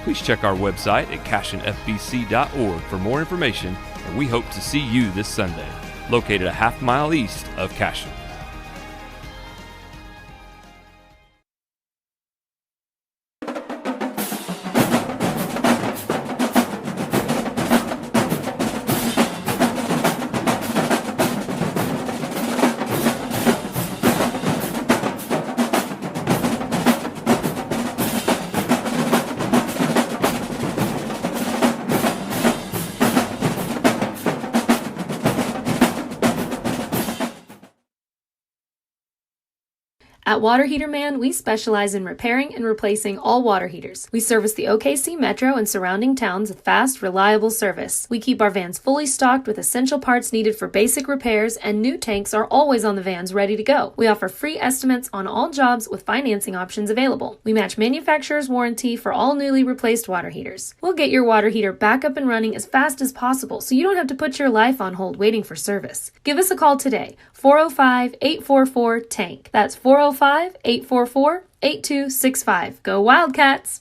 Please check our website at cashionfbc.org for more information, and we hope to see you this Sunday, located a half-mile east of Cashion. At Water Heater Man, we specialize in repairing and replacing all water heaters. We service the OKC metro and surrounding towns with fast, reliable service. We keep our vans fully stocked with essential parts needed for basic repairs, and new tanks are always on the vans ready to go. We offer free estimates on all jobs with financing options available. We match manufacturer's warranty for all newly replaced water heaters. We'll get your water heater back up and running as fast as possible so you don't have to put your life on hold waiting for service. Give us a call today, 405-844-TANK. That's 405-844-8265. Go Wildcats!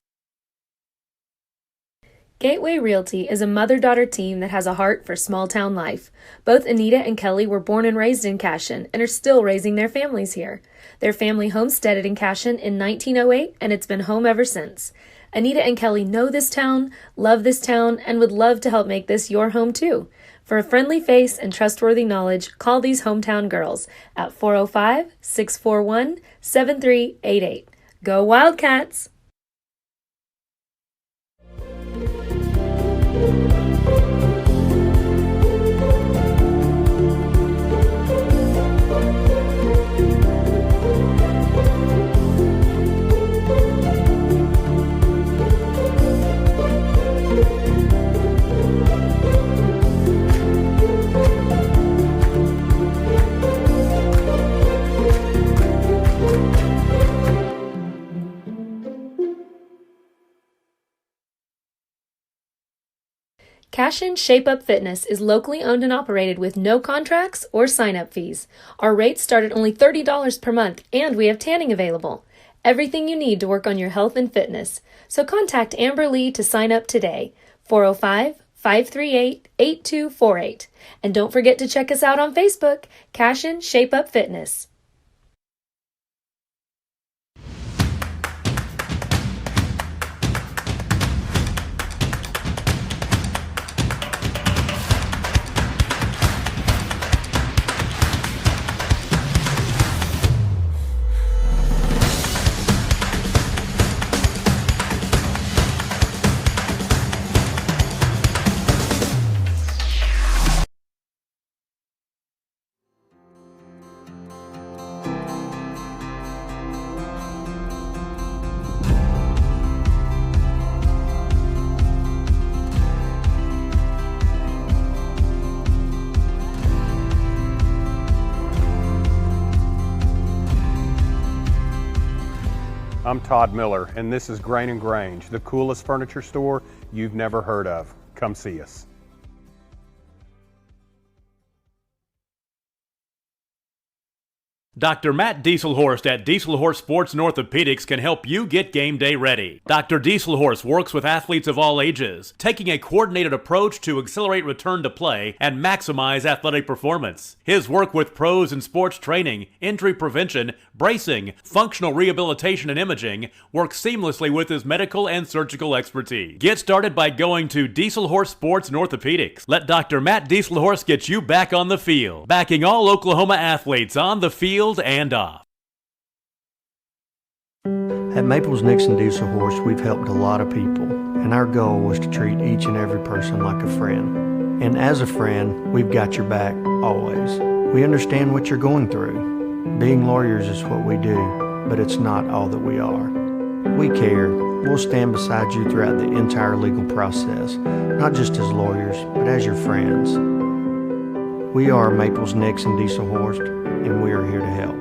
Gateway Realty is a mother-daughter team that has a heart for small-town life. Both Anita and Kelly were born and raised in Cashion and are still raising their families here. Their family homesteaded in Cashion in 1908, and it's been home ever since. Anita and Kelly know this town, love this town, and would love to help make this your home too. For a friendly face and trustworthy knowledge, call these hometown girls at 405-641-7388. Go Wildcats! Cashion Shape Up Fitness is locally owned and operated with no contracts or sign-up fees. Our rates start at only $30 per month, and we have tanning available. Everything you need to work on your health and fitness. So contact Amber Lee to sign up today, 405-538-8248. And don't forget to check us out on Facebook, Cashion Shape Up Fitness. I'm Todd Miller, and this is Grain & Grange, the coolest furniture store you've never heard of. Come see us. Dr. Matt Dieselhorst at Dieselhorst Sports and Orthopedics can help you get game day ready. Dr. Dieselhorst works with athletes of all ages, taking a coordinated approach to accelerate return to play and maximize athletic performance. His work with pros in sports training, injury prevention, bracing, functional rehabilitation, and imaging works seamlessly with his medical and surgical expertise. Get started by going to Dieselhorst Sports and Orthopedics. Let Dr. Matt Dieselhorst get you back on the field, backing all Oklahoma athletes on the field and off. At Maples Nixon Dieselhorst, we've helped a lot of people, and our goal was to treat each and every person like a friend. And as a friend, we've got your back always. We understand what you're going through. Being lawyers is what we do, but it's not all that we are. We care. We'll stand beside you throughout the entire legal process, not just as lawyers, but as your friends. We are Maples Nixon Dieselhorst, and we are here to help.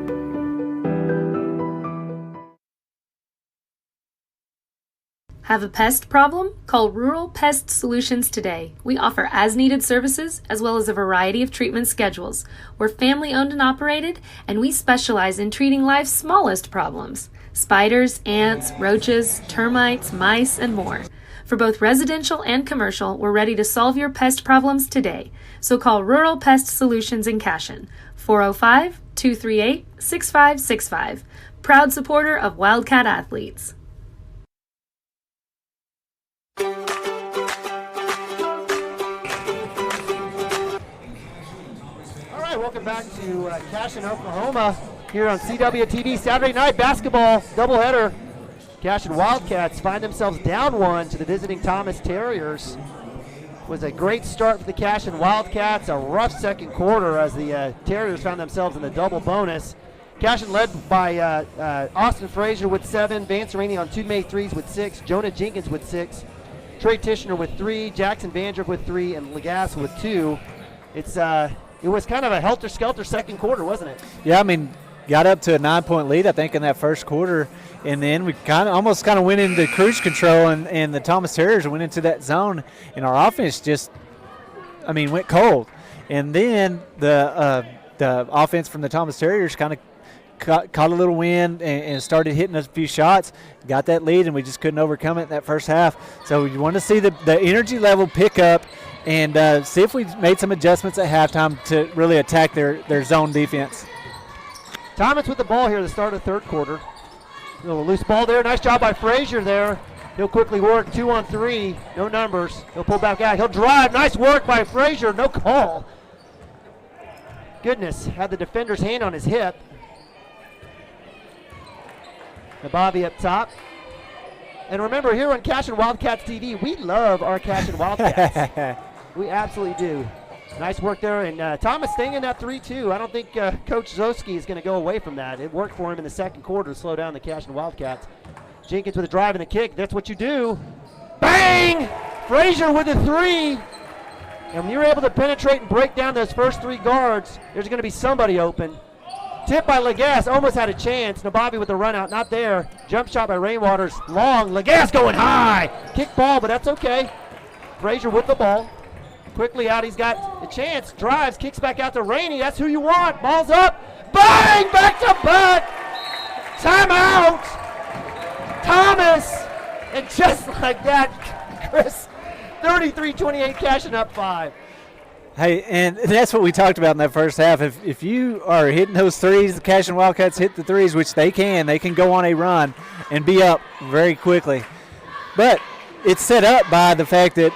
Have a pest problem? Call Rural Pest Solutions today. We offer as-needed services as well as a variety of treatment schedules. We're family-owned and operated, and we specialize in treating life's smallest problems: spiders, ants, roaches, termites, mice, and more. For both residential and commercial, we're ready to solve your pest problems today. So call Rural Pest Solutions in Cashion, 405-238-6565. Proud supporter of Wildcat athletes. Welcome back to Cashion, Oklahoma, here on CWTV Saturday night basketball doubleheader. Cashion Wildcats find themselves down one to the visiting Thomas Terriers. It was a great start for the Cashion Wildcats, a rough second quarter as the Terriers found themselves in the double bonus. Cashion led by Austin Frazier with 7, Vance Rainey on 2 made threes with 6, Jonah Jenkins with 6, Trey Tishner with 3, Jackson Vandrick with 3, and Legasse with 2. It was kind of a helter-skelter second quarter, wasn't it? Yeah, I mean, got up to a 9-point lead, I think, in that first quarter, and then we almost went into cruise control, and the Thomas Terriers went into that zone, and our offense just, went cold. And then the offense from the Thomas Terriers kind of caught a little wind and started hitting a few shots, got that lead, and we just couldn't overcome it in that first half. So you want to see the energy level pick up and see if we made some adjustments at halftime to really attack their zone defense. Thomas with the ball here at the start of the third quarter. A little loose ball there. Nice job by Frazier there. He'll quickly work 2-on-3. No numbers. He'll pull back out. He'll drive. Nice work by Frazier. No call. Goodness. Had the defender's hand on his hip. Bobby up top. And remember, here on Cashion Wildcats TV, we love our Cashion Wildcats. We absolutely do. Nice work there. And Thomas staying in that 3-2. I don't think Coach Zoski is going to go away from that. It worked for him in the second quarter to slow down the Cashion Wildcats. Jenkins with a drive and a kick. That's what you do. Bang! Frazier with a 3. And when you're able to penetrate and break down those first 3 guards, there's going to be somebody open. Tip by Legasse, almost had a chance. Nababi with the run out, not there. Jump shot by Rainwaters, long. Legasse going high. Kick ball, but that's okay. Frazier with the ball. Quickly out, he's got a chance. Drives, kicks back out to Rainey. That's who you want. Ball's up. Bang! Back to back. Timeout. Thomas. And just like that, Chris, 33-28, Cashion up 5. Hey, and that's what we talked about in that first half. If you are hitting those threes, the Cashion Wildcats hit the threes, which they can go on a run and be up very quickly. But it's set up by the fact that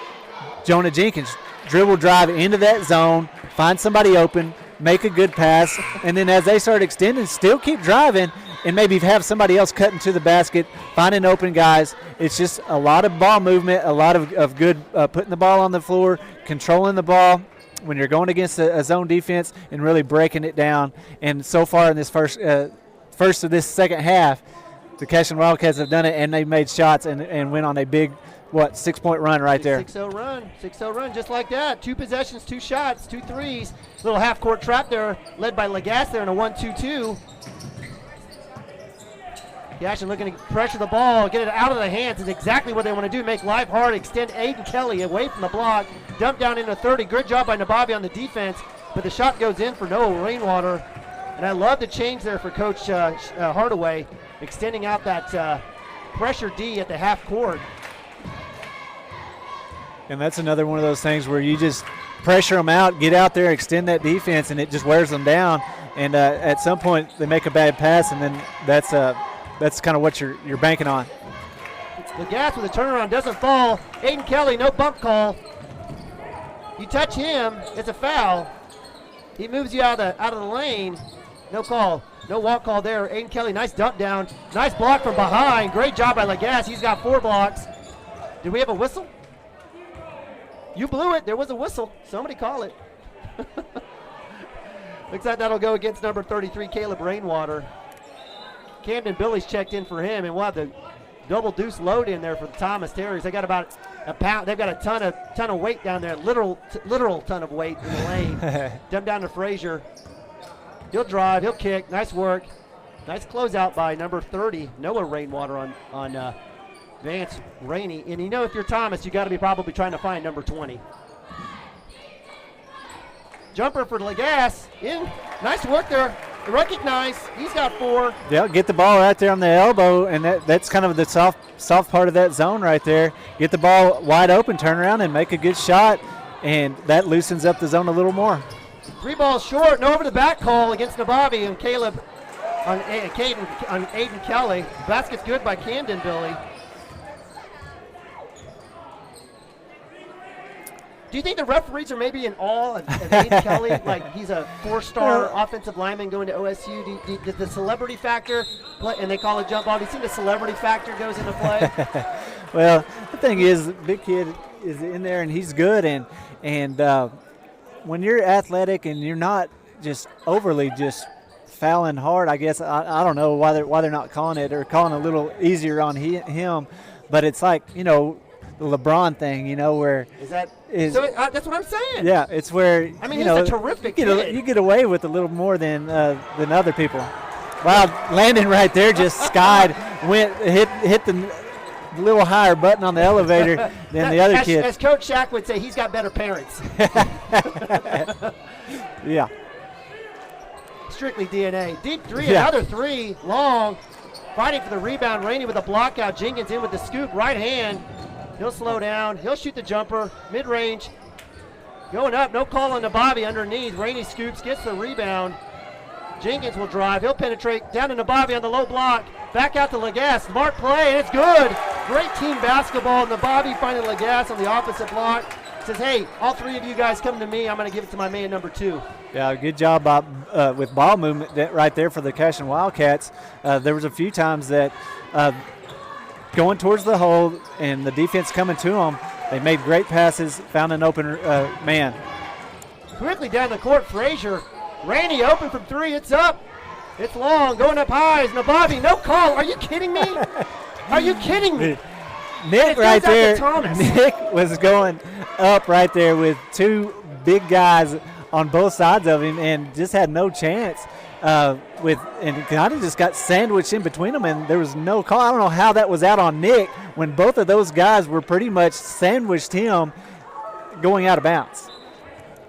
Jonah Jenkins dribble drive into that zone, find somebody open, make a good pass, and then as they start extending, still keep driving and maybe have somebody else cutting to the basket, finding open guys. It's just a lot of ball movement, a lot of good putting the ball on the floor, controlling the ball when you're going against a zone defense and really breaking it down. And so far in this first of this second half, the Cashion Wildcats have done it, and they've made shots and went on a big, 6-point run right there. 6-0 run, just like that. 2 possessions, 2 shots, 2 threes. Little half-court trap there, led by Legasse there in a 1-2-2. Cashion looking to pressure the ball, get it out of the hands is exactly what they want to do. Make life hard, extend Aiden Kelly away from the block, dump down into 30. Good job by Nababi on the defense, but the shot goes in for no Rainwater. And I love the change there for Coach Hardaway, extending out that pressure D at the half court. And that's another one of those things where you just pressure them out, get out there, extend that defense, and it just wears them down. And at some point they make a bad pass, and then that's kind of what you're banking on. Legasse with a turnaround doesn't fall. Aiden Kelly, no bump call. You touch him, it's a foul. He moves you out of the lane. No call. No walk call there. Aiden Kelly, nice dump down. Nice block from behind. Great job by Legasse. He's got 4 blocks. Did we have a whistle? You blew it. There was a whistle. Somebody call it. Looks like that'll go against number 33, Caleb Rainwater. Camden Billy's checked in for him, and we'll have the double deuce load in there for the Thomas Terriers. They got about a pound. They've got a ton of weight down there, literal ton of weight in the lane. Dump down to Frazier. He'll drive. He'll kick. Nice work. Nice closeout by number 30, Noah Rainwater on Vance Rainey. And if you're Thomas, you got to be probably trying to find number 20. Jumper for Legasse. In. Nice work there. Recognize. He's got 4. Yeah, get the ball right there on the elbow, and that's kind of the soft part of that zone right there. Get the ball wide open, turn around, and make a good shot, and that loosens up the zone a little more. 3 balls short. No over the back call against Nababi and Caleb on Aiden Kelly. Basket's good by Camden Billy. Do you think the referees are maybe in awe of Aiden Kelly? Like he's a 4-star offensive lineman going to OSU? Does the celebrity factor play, and they call it jump ball? Do you think the celebrity factor goes into play? Well, the thing is, big kid is in there and he's good, and when you're athletic and you're not just overly just fouling hard. I guess I don't know why they're not calling it or calling a little easier on him, but it's like, you know, the LeBron thing, you know, where that's what I'm saying. Yeah, it's where I mean, you he's know, a terrific kid. You get away with a little more than other people. Wow, Landon right there just skied, hit the little higher button on the elevator than the other kid. As Coach Shaq would say, he's got better parents. Yeah. Strictly DNA. Deep three, Yeah. another three, long. Fighting for the rebound. Rainey with a block out. Jenkins in with the scoop, right hand. He'll slow down. He'll shoot the jumper, mid-range. Going up, no call on the Bobby underneath. Rainey scoops, gets the rebound. Jenkins will drive. He'll penetrate down to Bobby on the low block. Back out to Lagasse. Smart play, and it's good. Great team basketball. And the Bobby finding Lagasse on the opposite block. Says, hey, all three of you guys come to me. I'm going to give it to my man number 2. Yeah, good job with ball movement right there for the Cashion Wildcats. There was a few times that going towards the hole and the defense coming to them, they made great passes, found an open man. Quickly down the court, Frazier. Rainey open from 3. It's up. It's long. Going up high is Nabavi. No call. Are you kidding me? Are you kidding me? Nick right there. Nick was going up right there with 2 big guys on both sides of him and just had no chance. And kind of just got sandwiched in between them, and there was no call. I don't know how that was out on Nick when both of those guys were pretty much sandwiched him going out of bounds.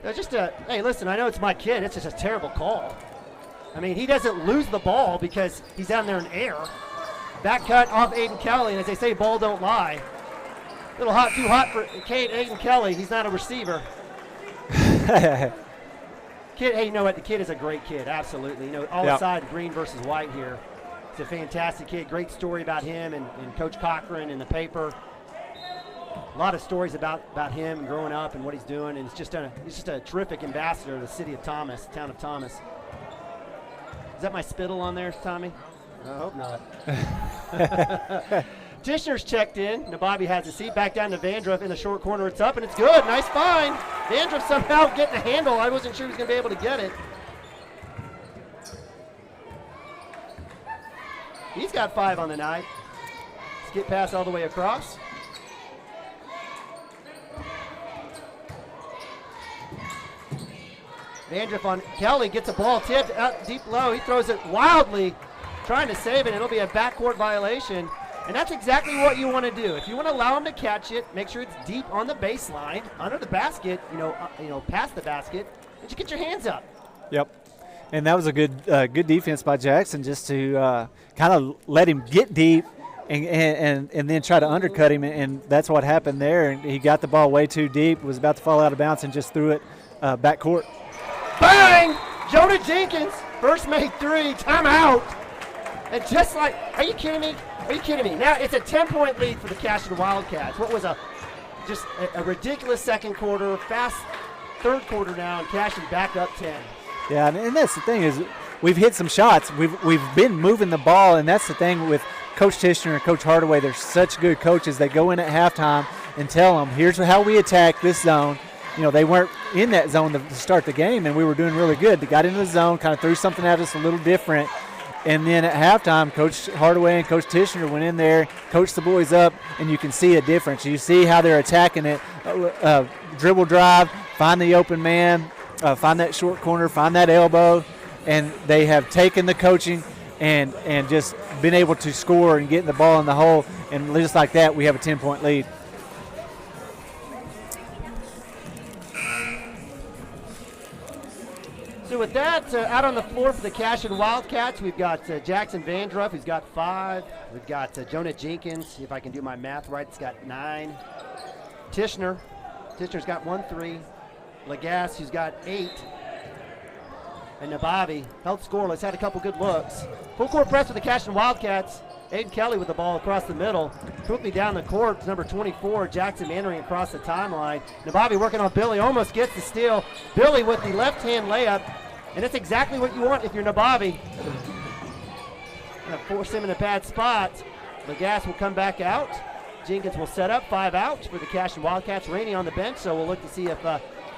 Hey, listen, I know it's my kid. It's just a terrible call. I mean, he doesn't lose the ball because he's down there in air. Back cut off Aiden Kelly, and as they say, ball don't lie. A little hot, too hot for Aiden Kelly. He's not a receiver. Kid, hey, you know what? The kid is a great kid, absolutely. You know, all aside green versus white here. He's a fantastic kid. Great story about him and Coach Cochran in the paper. A lot of stories about him and growing up and what he's doing, and he's just a terrific ambassador of the city of Thomas, town of Thomas. Is that my spittle on there, Tommy? I hope not. Tishner's checked in. Nabavi has a seat. Back down to Vandruff in the short corner. It's up, and it's good. Nice find. Vandruff somehow getting a handle. I wasn't sure he was going to be able to get it. He's got 5 on the night. Skip pass all the way across. Vandruff on Kelly, gets a ball tipped out deep low. He throws it wildly, trying to save it. It'll be a backcourt violation. And that's exactly what you want to do. If you want to allow him to catch it, make sure it's deep on the baseline, under the basket, past the basket, and you get your hands up. Yep. And that was a good defense by Jackson, just to kind of let him get deep and then try to undercut him, and that's what happened there. And he got the ball way too deep, was about to fall out of bounds, and just threw it back court. Bang! Jonah Jenkins, first made 3, timeout. And just like, are you kidding me? Are you kidding me? Now it's a 10-point lead for the Cashion Wildcats. What was just a ridiculous second quarter, fast third quarter now, and Cashion back up 10. Yeah, and that's the thing is we've hit some shots. We've been moving the ball, and that's the thing with Coach Tishner and Coach Hardaway. They're such good coaches. They go in at halftime and tell them, here's how we attack this zone. You know, they weren't in that zone to start the game, and we were doing really good. They got into the zone, kind of threw something at us a little different. And then at halftime, Coach Hardaway and Coach Tishner went in there, coached the boys up, and you can see a difference. You see how they're attacking it. Dribble drive, find the open man, find that short corner, find that elbow. And they have taken the coaching and just been able to score and get the ball in the hole. And just like that, we have a 10-point lead. So with that, out on the floor for the Cashion Wildcats, we've got Jackson Vandruff, who's got 5. We've got Jonah Jenkins, if I can do my math right, he's got 9. Tishner's got 1 3. Lagasse, who's got 8. And Nabavi held scoreless, had a couple good looks. Full court press for the Cashion Wildcats. Aiden Kelly with the ball across the middle. Quickly down the court, number 24, Jackson Mannering across the timeline. Nabavi working on Billy, almost gets the steal. Billy with the left-hand layup. And that's exactly what you want if you're Nabavi. Gonna force him in a bad spot. Lagasse will come back out. Jenkins will set up 5 out for the Cashion Wildcats. Rainey on the bench, so we'll look to see if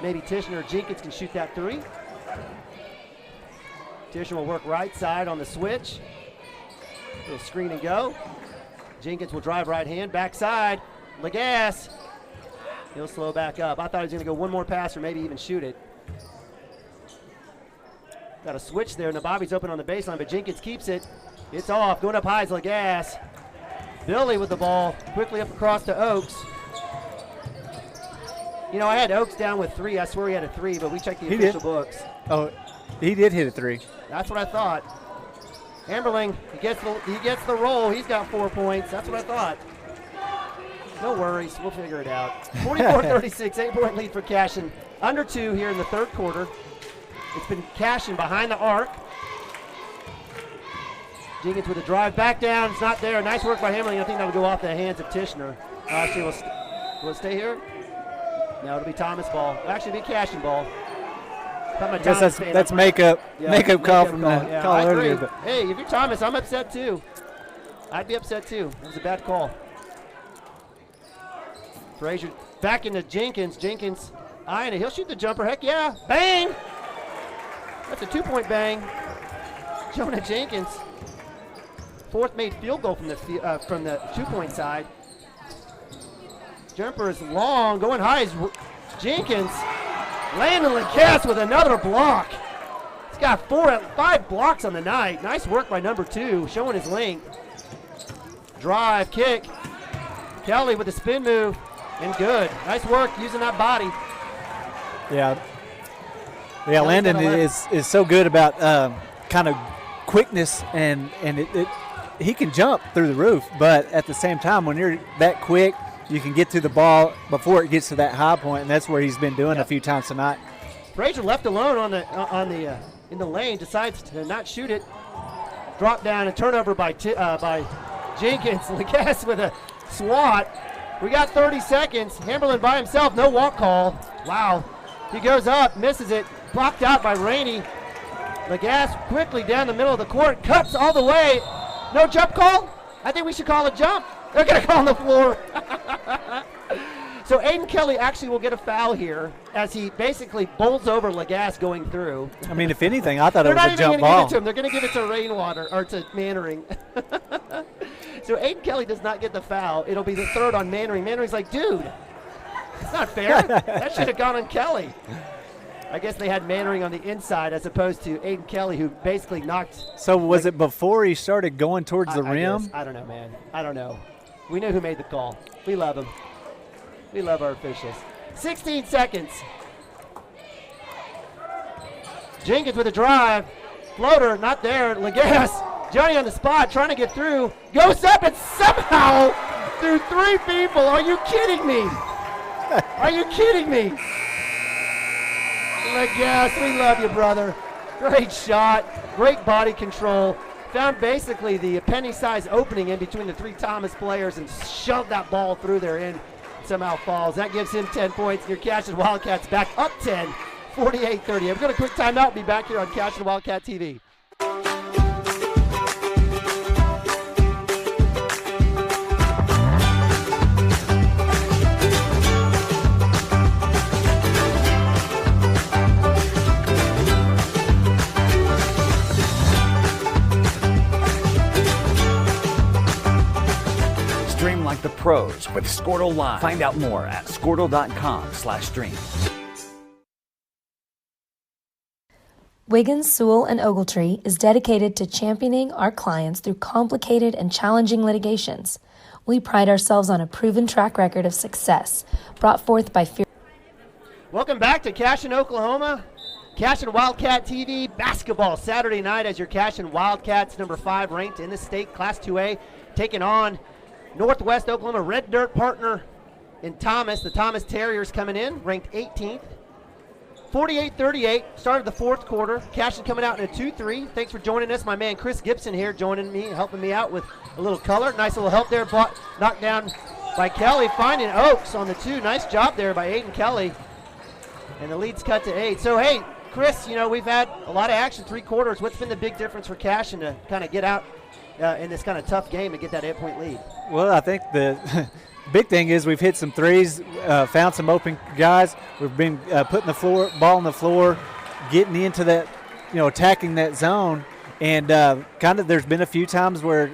maybe Tishner or Jenkins can shoot that 3. Cashion will work right side on the switch. Little screen and go. Jenkins will drive right hand, backside. Legas. He'll slow back up. I thought he was going to go one more pass or maybe even shoot it. Got a switch there, and the Bobby's open on the baseline, but Jenkins keeps it. It's off. Going up high is Legas. Billy with the ball. Quickly up across to Oaks. You know, I had Oaks down with 3. I swear he had a 3, but we checked the official books. Oh, he did hit a 3. That's what I thought. Amberling, he gets the roll. He's got 4 points. That's what I thought. No worries. We'll figure it out. 44-36, 8-point lead for Cashion. Under 2 here in the third quarter. It's been Cashion behind the arc. Jenkins with a drive back down. It's not there. Nice work by Hamlin. I think that'll go off the hands of Tishner. Will it stay here? No, it'll be Thomas ball. It'll actually be Cashion ball. I guess that's makeup call from the call earlier. But. Hey, if you're Thomas, I'm upset too. I'd be upset too. It was a bad call. Frazier back into Jenkins. Jenkins eyeing it. He'll shoot the jumper. Heck yeah. Bang! That's a 2-point bang. Jonah Jenkins. 4th made field goal from the 2-point side. Jumper is long. Going high is Jenkins. Landon Legas with another block. He's got 5 blocks on the night. Nice work by number 2, showing his length. Drive, kick. Kelly with the spin move, and good. Nice work using that body. Yeah, Landon is so good about kind of quickness, and he can jump through the roof, but at the same time, when you're that quick, you can get to the ball before it gets to that high point, and that's where he's been doing a few times tonight. Frazier left alone in the lane, decides to not shoot it. Drop down and turnover by Jenkins. Legas with a swat. We got 30 seconds. Hamberlin by himself, no walk call. Wow. He goes up, misses it, blocked out by Rainey. Legas quickly down the middle of the court, cuts all the way. No jump call? I think we should call a jump. They're going to call on the floor. So Aiden Kelly actually will get a foul here as he basically bowls over Legas going through. I mean, if anything, I thought it was a jump ball. They're not even going to give it to him. They're going to give it to Rainwater, or to Mannering. So Aiden Kelly does not get the foul. It'll be the 3rd on Mannering. Mannering's like, dude, it's not fair. That should have gone on Kelly. I guess they had Mannering on the inside as opposed to Aiden Kelly, who basically knocked. So was it before he started going towards the rim? I don't know, man. I don't know. We know who made the call. We love him. We love our officials. 16 seconds. Jenkins with a drive. Floater, not there. Legas, Johnny on the spot, trying to get through. Goes up and somehow through 3 people. Are you kidding me? Are you kidding me? Legas, we love you, brother. Great shot. Great body control. Found basically the penny-sized opening in between the 3 Thomas players and shoved that ball through there and somehow falls. That gives him 10 points. Your Cashion Wildcats back up 10, 48-30. We're going to quick timeout. Be back here on Cashion Wildcat TV. Stream like the pros with Squirtle Live. Find out more at squirtle.com/stream. Wiggins, Sewell, and Ogletree is dedicated to championing our clients through complicated and challenging litigations. We pride ourselves on a proven track record of success, brought forth by fear. Welcome back to Cashion, Oklahoma. Cashion Wildcat TV basketball Saturday night as your Cashion Wildcats, number 5 ranked in the state, Class 2A, taking on Northwest Oklahoma Red Dirt partner in Thomas. The Thomas Terriers coming in, ranked 18th. 48-38, started the 4th quarter. Cashion coming out in a 2-3. Thanks for joining us. My man Chris Gibson here joining me, helping me out with a little color. Nice little help there, knocked down by Kelly, finding Oaks on the 2. Nice job there by Aiden Kelly. And the lead's cut to 8. So, hey, Chris, you know, we've had a lot of action, 3 quarters. What's been the big difference for Cashion to kind of get out in this kind of tough game and get that 8-point lead? Well, I think the big thing is we've hit some threes, found some open guys. We've been putting the ball on the floor, getting into attacking that zone. And kind of there's been a few times where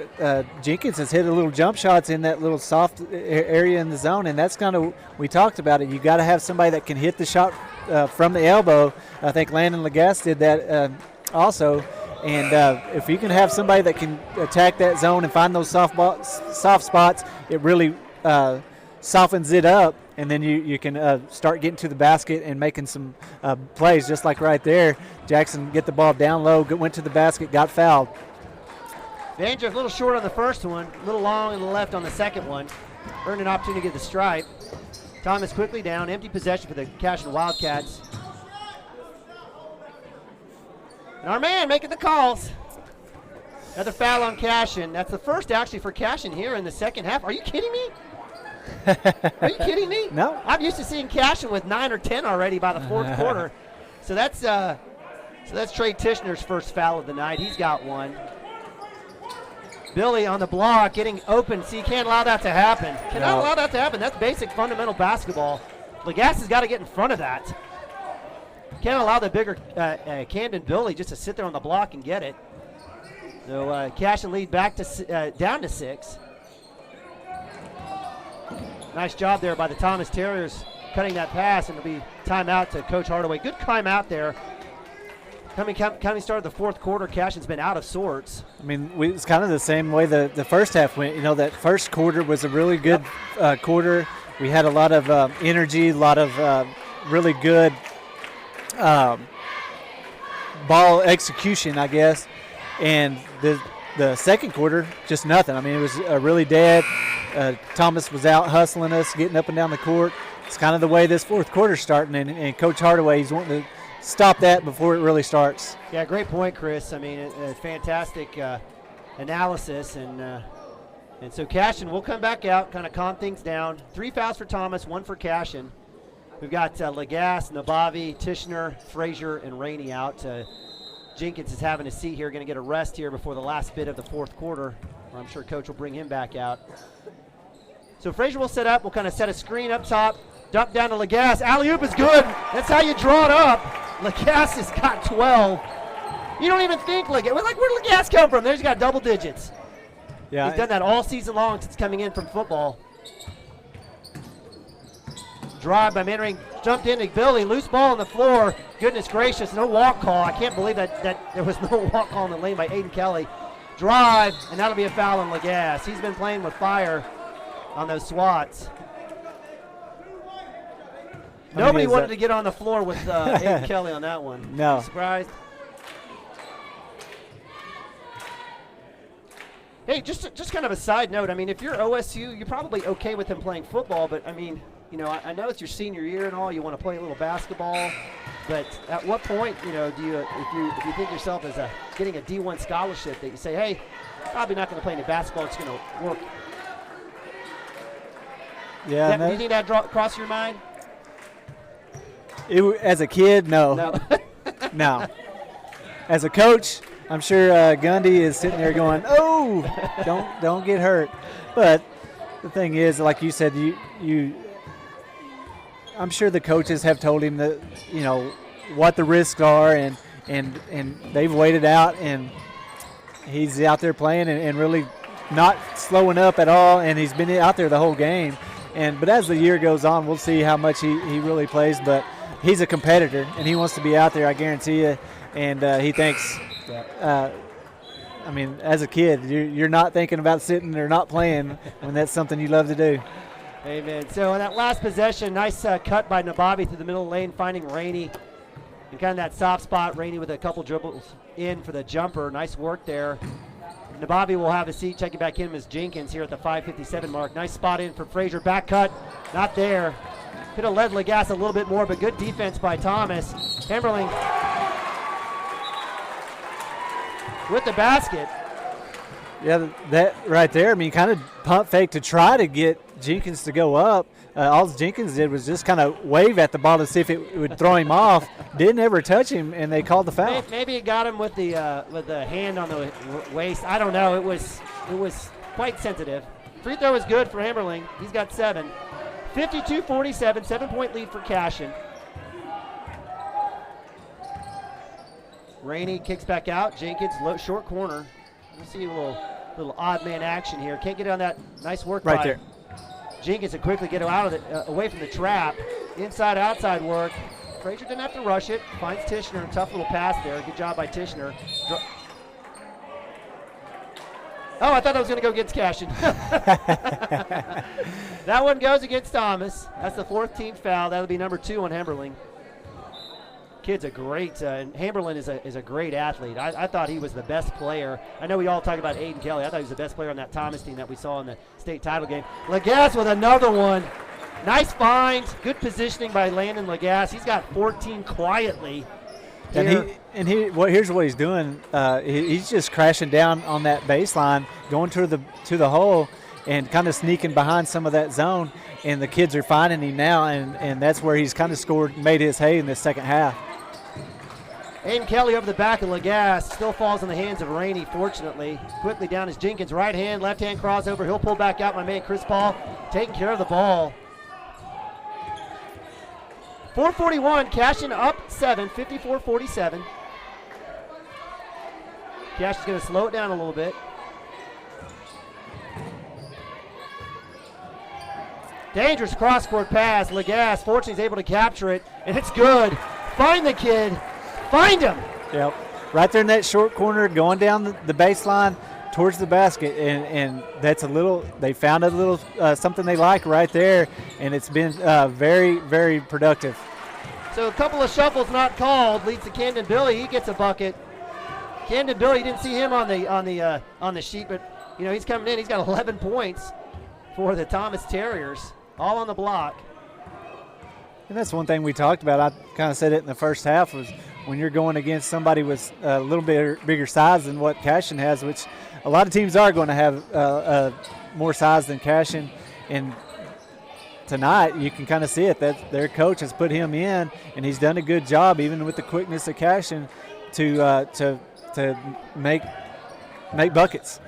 Jenkins has hit a little jump shots in that little soft area in the zone, and that's kind of, we talked about it. You got to have somebody that can hit the shot from the elbow. I think Landon Lagasse did that also. And if you can have somebody that can attack that zone and find those soft spots, it really softens it up. And then you can start getting to the basket and making some plays, just like right there. Jackson get the ball down low, went to the basket, got fouled. Vandrick a little short on the first one, a little long on the left on the second one. Earned an opportunity to get the stripe. Thomas quickly down, empty possession for the Cashion Wildcats. And our man making the calls. Another foul on Cashion. That's the first actually for Cashion here in the second half. Are you kidding me? Are you kidding me? No. I'm used to seeing Cashion with 9 or 10 already by the fourth quarter. So that's Trey Tishner's first foul of the night. He's got one. Billy on the block, getting open. See, you can't allow that to happen. Cannot allow that to happen. That's basic fundamental basketball. Lagasse has got to get in front of that. Can't allow the bigger Camden Billy just to sit there on the block and get it. So Cashion lead back to down to 6. Nice job there by the Thomas Terriers cutting that pass, and it'll be timeout to Coach Hardaway. Good timeout there. Coming started the fourth quarter, Cashion's been out of sorts. I mean, it's kind of the same way the first half went. That first quarter was a really good quarter. We had a lot of energy, a lot of really good ball execution, I guess. And the second quarter, just nothing. I mean, it was really dead. Thomas was out hustling us, getting up and down the court. It's kind of the way this fourth quarter's starting, and Coach Hardaway, he's wanting to stop that before it really starts. Yeah, great point, Chris. I mean, fantastic analysis, and so Cashion will come back out, kind of calm things down. 3 fouls for Thomas, 1 for Cashion. We've got Lagasse, Nabavi, Tishner, Frazier, and Rainey out. Jenkins is having a seat here, going to get a rest here before the last bit of the fourth quarter. I'm sure Coach will bring him back out. So Frazier will set up. We'll kind of set a screen up top. Dump down to Lagasse. Alley-oop is good. That's how you draw it up. Lagasse has got 12. You don't even think Lagasse. Like, where'd Lagasse come from? There's got double digits. Yeah, he's done that all season long since coming in from football. Drive by Mannering. Jumped into Billy. Loose ball on the floor. Goodness gracious, no walk call. I can't believe that there was no walk call in the lane by Aiden Kelly. Drive, and that'll be a foul on Lagasse. He's been playing with fire on those swats. Nobody wanted to get on the floor with Aiden Kelly on that one. No. Surprised? Hey, just kind of a side note. I mean, if you're OSU, you're probably okay with him playing football, but I mean, I know it's your senior year and all. You want to play a little basketball, but at what point, do you, if you think yourself as getting a D1 scholarship, that you say, hey, probably not going to play any basketball. It's going to work. Yeah. Do you think that crossed your mind? As a kid, no. No. As a coach, I'm sure Gundy is sitting there going, "Oh, don't get hurt." But the thing is, like you said, I'm sure the coaches have told him that what the risks are, and they've waited out, and he's out there playing and really not slowing up at all, and he's been out there the whole game. But as the year goes on, we'll see how much he really plays. But he's a competitor, and he wants to be out there, I guarantee you. And he thinks, as a kid, you're not thinking about sitting or not playing when that's something you love to do. Amen. So in that last possession, nice cut by Nabavi through the middle lane, finding Rainey. And kind of that soft spot, Rainey with a couple dribbles in for the jumper. Nice work there. Nabavi will have a seat, checking back in as Jenkins here at the 5:57 mark. Nice spot in for Frazier. Back cut, not there. Could have led Lagasse a little bit more, but good defense by Thomas. Hemmerling with the basket. Yeah, that right there, kind of pump fake to try to get Jenkins to go up. All Jenkins did was just kind of wave at the ball to see if it would throw him off. Didn't ever touch him, and they called the foul. Maybe it got him with the hand on the waist. I don't know. It was quite sensitive. Free throw is good for Hemmerling. He's got 7. 52-47, 7-point lead for Cashion. Rainey kicks back out. Jenkins, short corner. Let's see a little odd man action here. Can't get on that. Nice work Right by there. Jenkins to quickly get out of it, away from the trap. Inside, outside work. Frazier didn't have to rush it. Finds Tishner. Tough little pass there. Good job by Tishner. Oh, I thought that was going to go against Cashion. That one goes against Thomas. That's the 4th team foul. That'll be number 2 on Hemberling. Kid's a great, and Hamberlin is a great athlete. I thought he was the best player. I know we all talk about Aiden Kelly. I thought he was the best player on that Thomas team that we saw in the state title game. Lagasse with another one. Nice find. Good positioning by Landon Lagasse. He's got 14 quietly. Here's what he's doing. He's just crashing down on that baseline, going to the hole, and kind of sneaking behind some of that zone. And the kids are finding him now, and that's where he's kind of made his hay in the second half. Aiden Kelly over the back of Lagasse. Still falls in the hands of Rainey, fortunately. Quickly down is Jenkins. Right hand, left hand crossover. He'll pull back out. My man Chris Paul taking care of the ball. 4:41. Cashion up 7, 54-47. Cashion's going to slow it down a little bit. Dangerous cross-court pass. Lagasse, fortunately, is able to capture it, and it's good. Find the kid. Find him. Yep. Right there in that short corner, going down the baseline towards the basket, and that's they found a little something they like right there, and it's been very, very productive. So a couple of shuffles not called leads to Camden Billy. He gets a bucket. Camden Billy, you didn't see him on the sheet, but he's coming in. He's got 11 points for the Thomas Terriers, all on the block. And that's one thing we talked about. I kind of said it in the first half, was when you're going against somebody with a little bit bigger size than what Cashion has, which a lot of teams are going to have more size than Cashion. And tonight you can kind of see it, that their coach has put him in, and he's done a good job, even with the quickness of Cashion, to make buckets.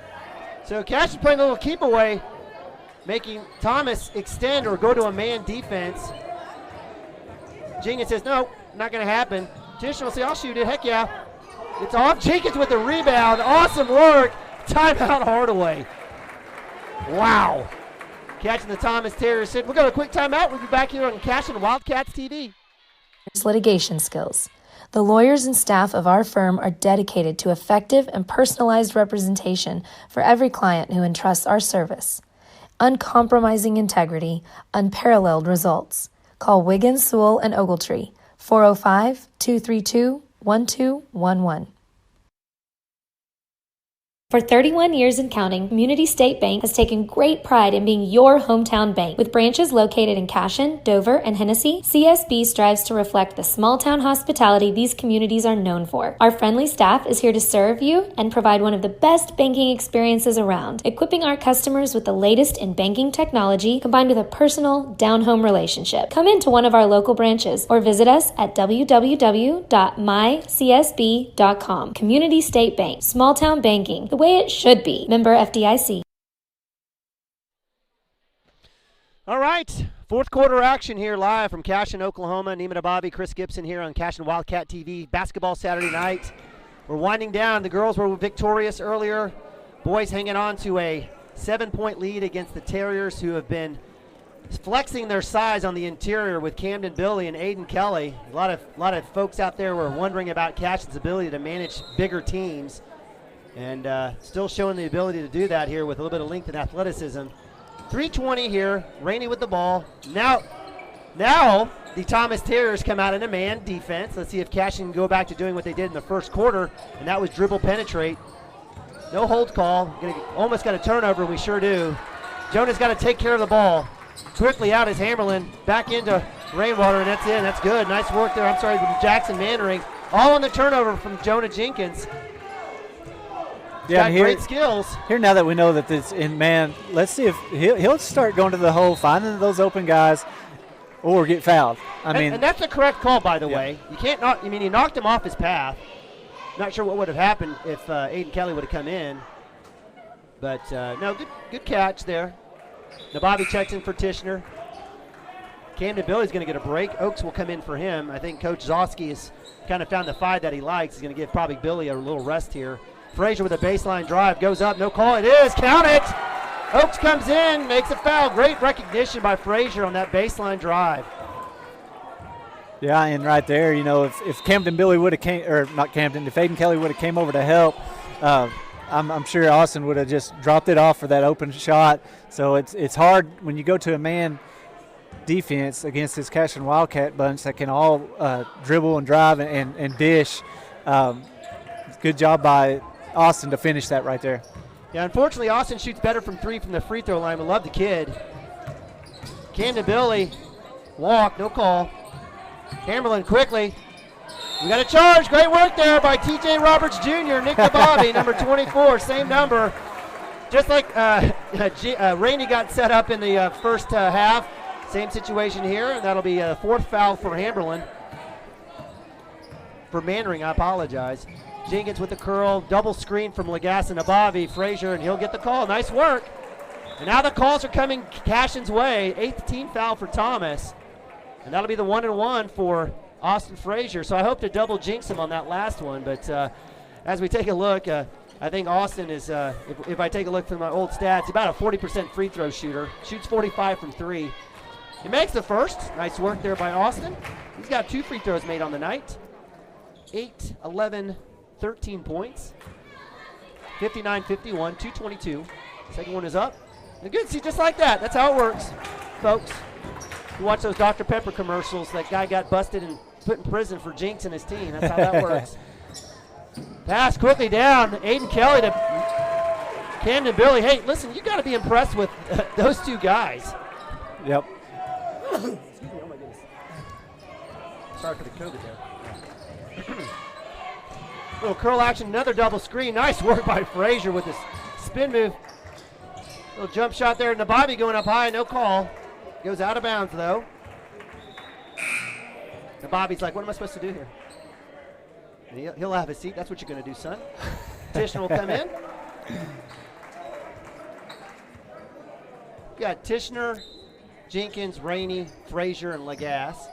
So Cashion playing a little keep away, making Thomas extend or go to a man defense. Jenkins says, no, not going to happen. Tishner will say, I'll shoot it. Heck yeah. It's off. Jenkins with the rebound. Awesome work. Timeout Hardaway. Wow. Catching the Thomas Terriers. Said, we'll go to a quick timeout. We'll be back here on Cashion Wildcats TV. Litigation skills. The lawyers and staff of our firm are dedicated to effective and personalized representation for every client who entrusts our service. Uncompromising integrity, unparalleled results. Call Wiggins, Sewell, and Ogletree, 405-232-1211. For 31 years and counting, Community State Bank has taken great pride in being your hometown bank. With branches located in Cashion, Dover, and Hennessy, CSB strives to reflect the small-town hospitality these communities are known for. Our friendly staff is here to serve you and provide one of the best banking experiences around, equipping our customers with the latest in banking technology combined with a personal, down-home relationship. Come into one of our local branches or visit us at www.mycsb.com. Community State Bank, small-town banking, the way it should be. Member FDIC. All right, fourth quarter action here live from Cashion, Oklahoma. Neiman Ababi, Chris Gibson here on Cashion Wildcat TV. Basketball Saturday night. We're winding down. The girls were victorious earlier. Boys hanging on to a 7-point lead against the Terriers, who have been flexing their size on the interior with Camden Billy and Aiden Kelly. A lot of folks out there were wondering about Cashion's ability to manage bigger teams. And still showing the ability to do that here with a little bit of length and athleticism. 3:20 here, Rainey with the ball. Now the Thomas Terriers come out in a man defense. Let's see if Cashion can go back to doing what they did in the first quarter, and that was dribble penetrate. No hold call. Almost got a turnover, we sure do. Jonah's got to take care of the ball. Quickly out is Hammerlin, back into Rainwater, and that's in. That's good. Nice work there. I'm sorry, Jackson Mannering. All on the turnover from Jonah Jenkins. Yeah, got great skills. Here, now that we know that it's in man, let's see if he'll start going to the hole, finding those open guys, or get fouled. And that's a correct call, by the way. You can't knock. I mean, he knocked him off his path. Not sure what would have happened if Aiden Kelly would have come in, but no, good catch there. Nababi checks in for Tishner. Camden Billy's going to get a break. Oaks will come in for him. I think Coach Zosky has kind of found the 5 that he likes. He's going to give probably Billy a little rest here. Frazier with a baseline drive, goes up, no call. It is, count it! Oaks comes in, makes a foul. Great recognition by Frazier on that baseline drive. Yeah, and right there, you know, if Camden Billy would have came, or not Camden, if Aiden Kelly would have came over to help, I'm sure Austin would have just dropped it off for that open shot. So it's hard when you go to a man defense against this Cashion Wildcat bunch that can all dribble and drive and dish. Good job by Austin to finish that right there. Yeah, unfortunately, Austin shoots better from 3 from the free throw line. We love the kid. Camden Billy, walk, no call. Hammerlin quickly. We got a charge. Great work there by T.J. Roberts Jr., Nick Bobby, number 24, same number. Just like Rainey got set up in the first half, same situation here, and that'll be a 4th foul for Hammerlin. For Mannering, I apologize. Jenkins with the curl, double screen from Lagasse and Abavi. Frazier, and he'll get the call. Nice work. And now the calls are coming Cashion's way. 8th team foul for Thomas. And that'll be the 1-and-1 for Austin Frazier. So I hope to double jinx him on that last one. But as we take a look, I think Austin is, if I take a look through my old stats, about a 40% free throw shooter. Shoots 45 from 3. He makes the first. Nice work there by Austin. He's got 2 free throws made on the night. 8, 11, 13 points. 59-51, 222. Second one is up. And good, see, just like that. That's how it works, folks. You watch those Dr. Pepper commercials, that guy got busted and put in prison for jinxing his team. That's how that works. Pass quickly down. Aiden Kelly to Camden Billy. Hey, listen, you got to be impressed with those 2 guys. Yep. Excuse me, oh my goodness. Sorry for the COVID there. Little curl action, another double screen. Nice work by Frazier with his spin move. Little jump shot there. Nababi going up high, no call. Goes out of bounds though. Nababi's like, what am I supposed to do here? And he'll have a seat. That's what you're going to do, son. Tishner will come in. We got Tishner, Jenkins, Rainey, Frazier, and Lagasse.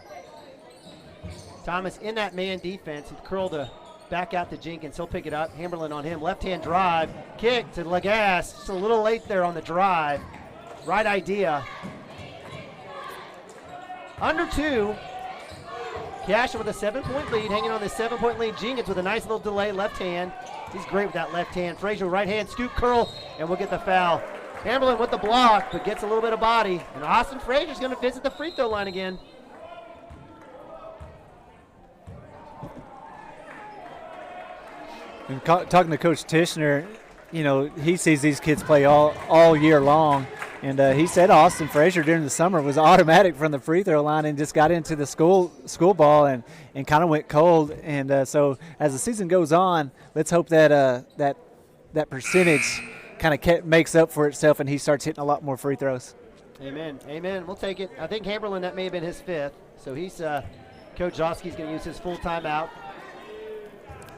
Thomas in that man defense. He curled to back out to Jenkins. He'll pick it up. Hammerlin on him. Left-hand drive. Kick to Lagasse. Just a little late there on the drive. Right idea. Under 2. Cashion with a 7-point lead. Hanging on this 7-point lead. Jenkins with a nice little delay. Left hand. He's great with that left hand. Frazier right hand. Scoop curl. And we'll get the foul. Hammerlin with the block, but gets a little bit of body. And Austin Frazier's going to visit the free throw line again. And talking to Coach Tishner, you know, he sees these kids play all year long. And he said Austin Frazier during the summer was automatic from the free throw line and just got into the school ball and kind of went cold. And so as the season goes on, let's hope that that percentage kind of makes up for itself and he starts hitting a lot more free throws. Amen. Amen. We'll take it. I think Hammerlin, that may have been his 5th. So he's Coach Zosky's going to use his full timeout.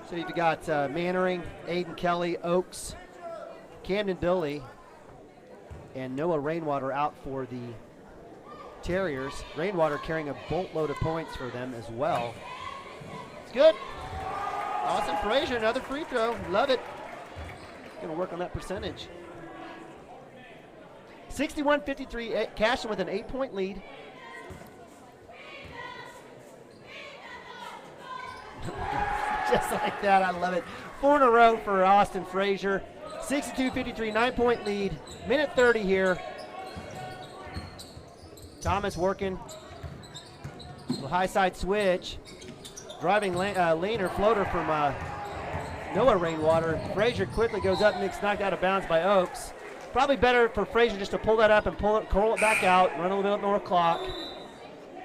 So you've got Mannering, Aiden Kelly, Oaks, Camden Billy, and Noah Rainwater out for the Terriers. Rainwater carrying a boatload of points for them as well. It's good. Austin Frazier, another free throw. Love it. Going to work on that percentage. 61-53, Cashion with an 8-point lead. Just like that, I love it. 4 in a row for Austin Frazier. 62-53, 9-point lead. Minute 30 here. Thomas working. The high side switch. Driving laner floater from Noah Rainwater. Frazier quickly goes up and gets knocked out of bounds by Oaks. Probably better for Frazier just to pull that up and curl it back out, run a little bit more clock.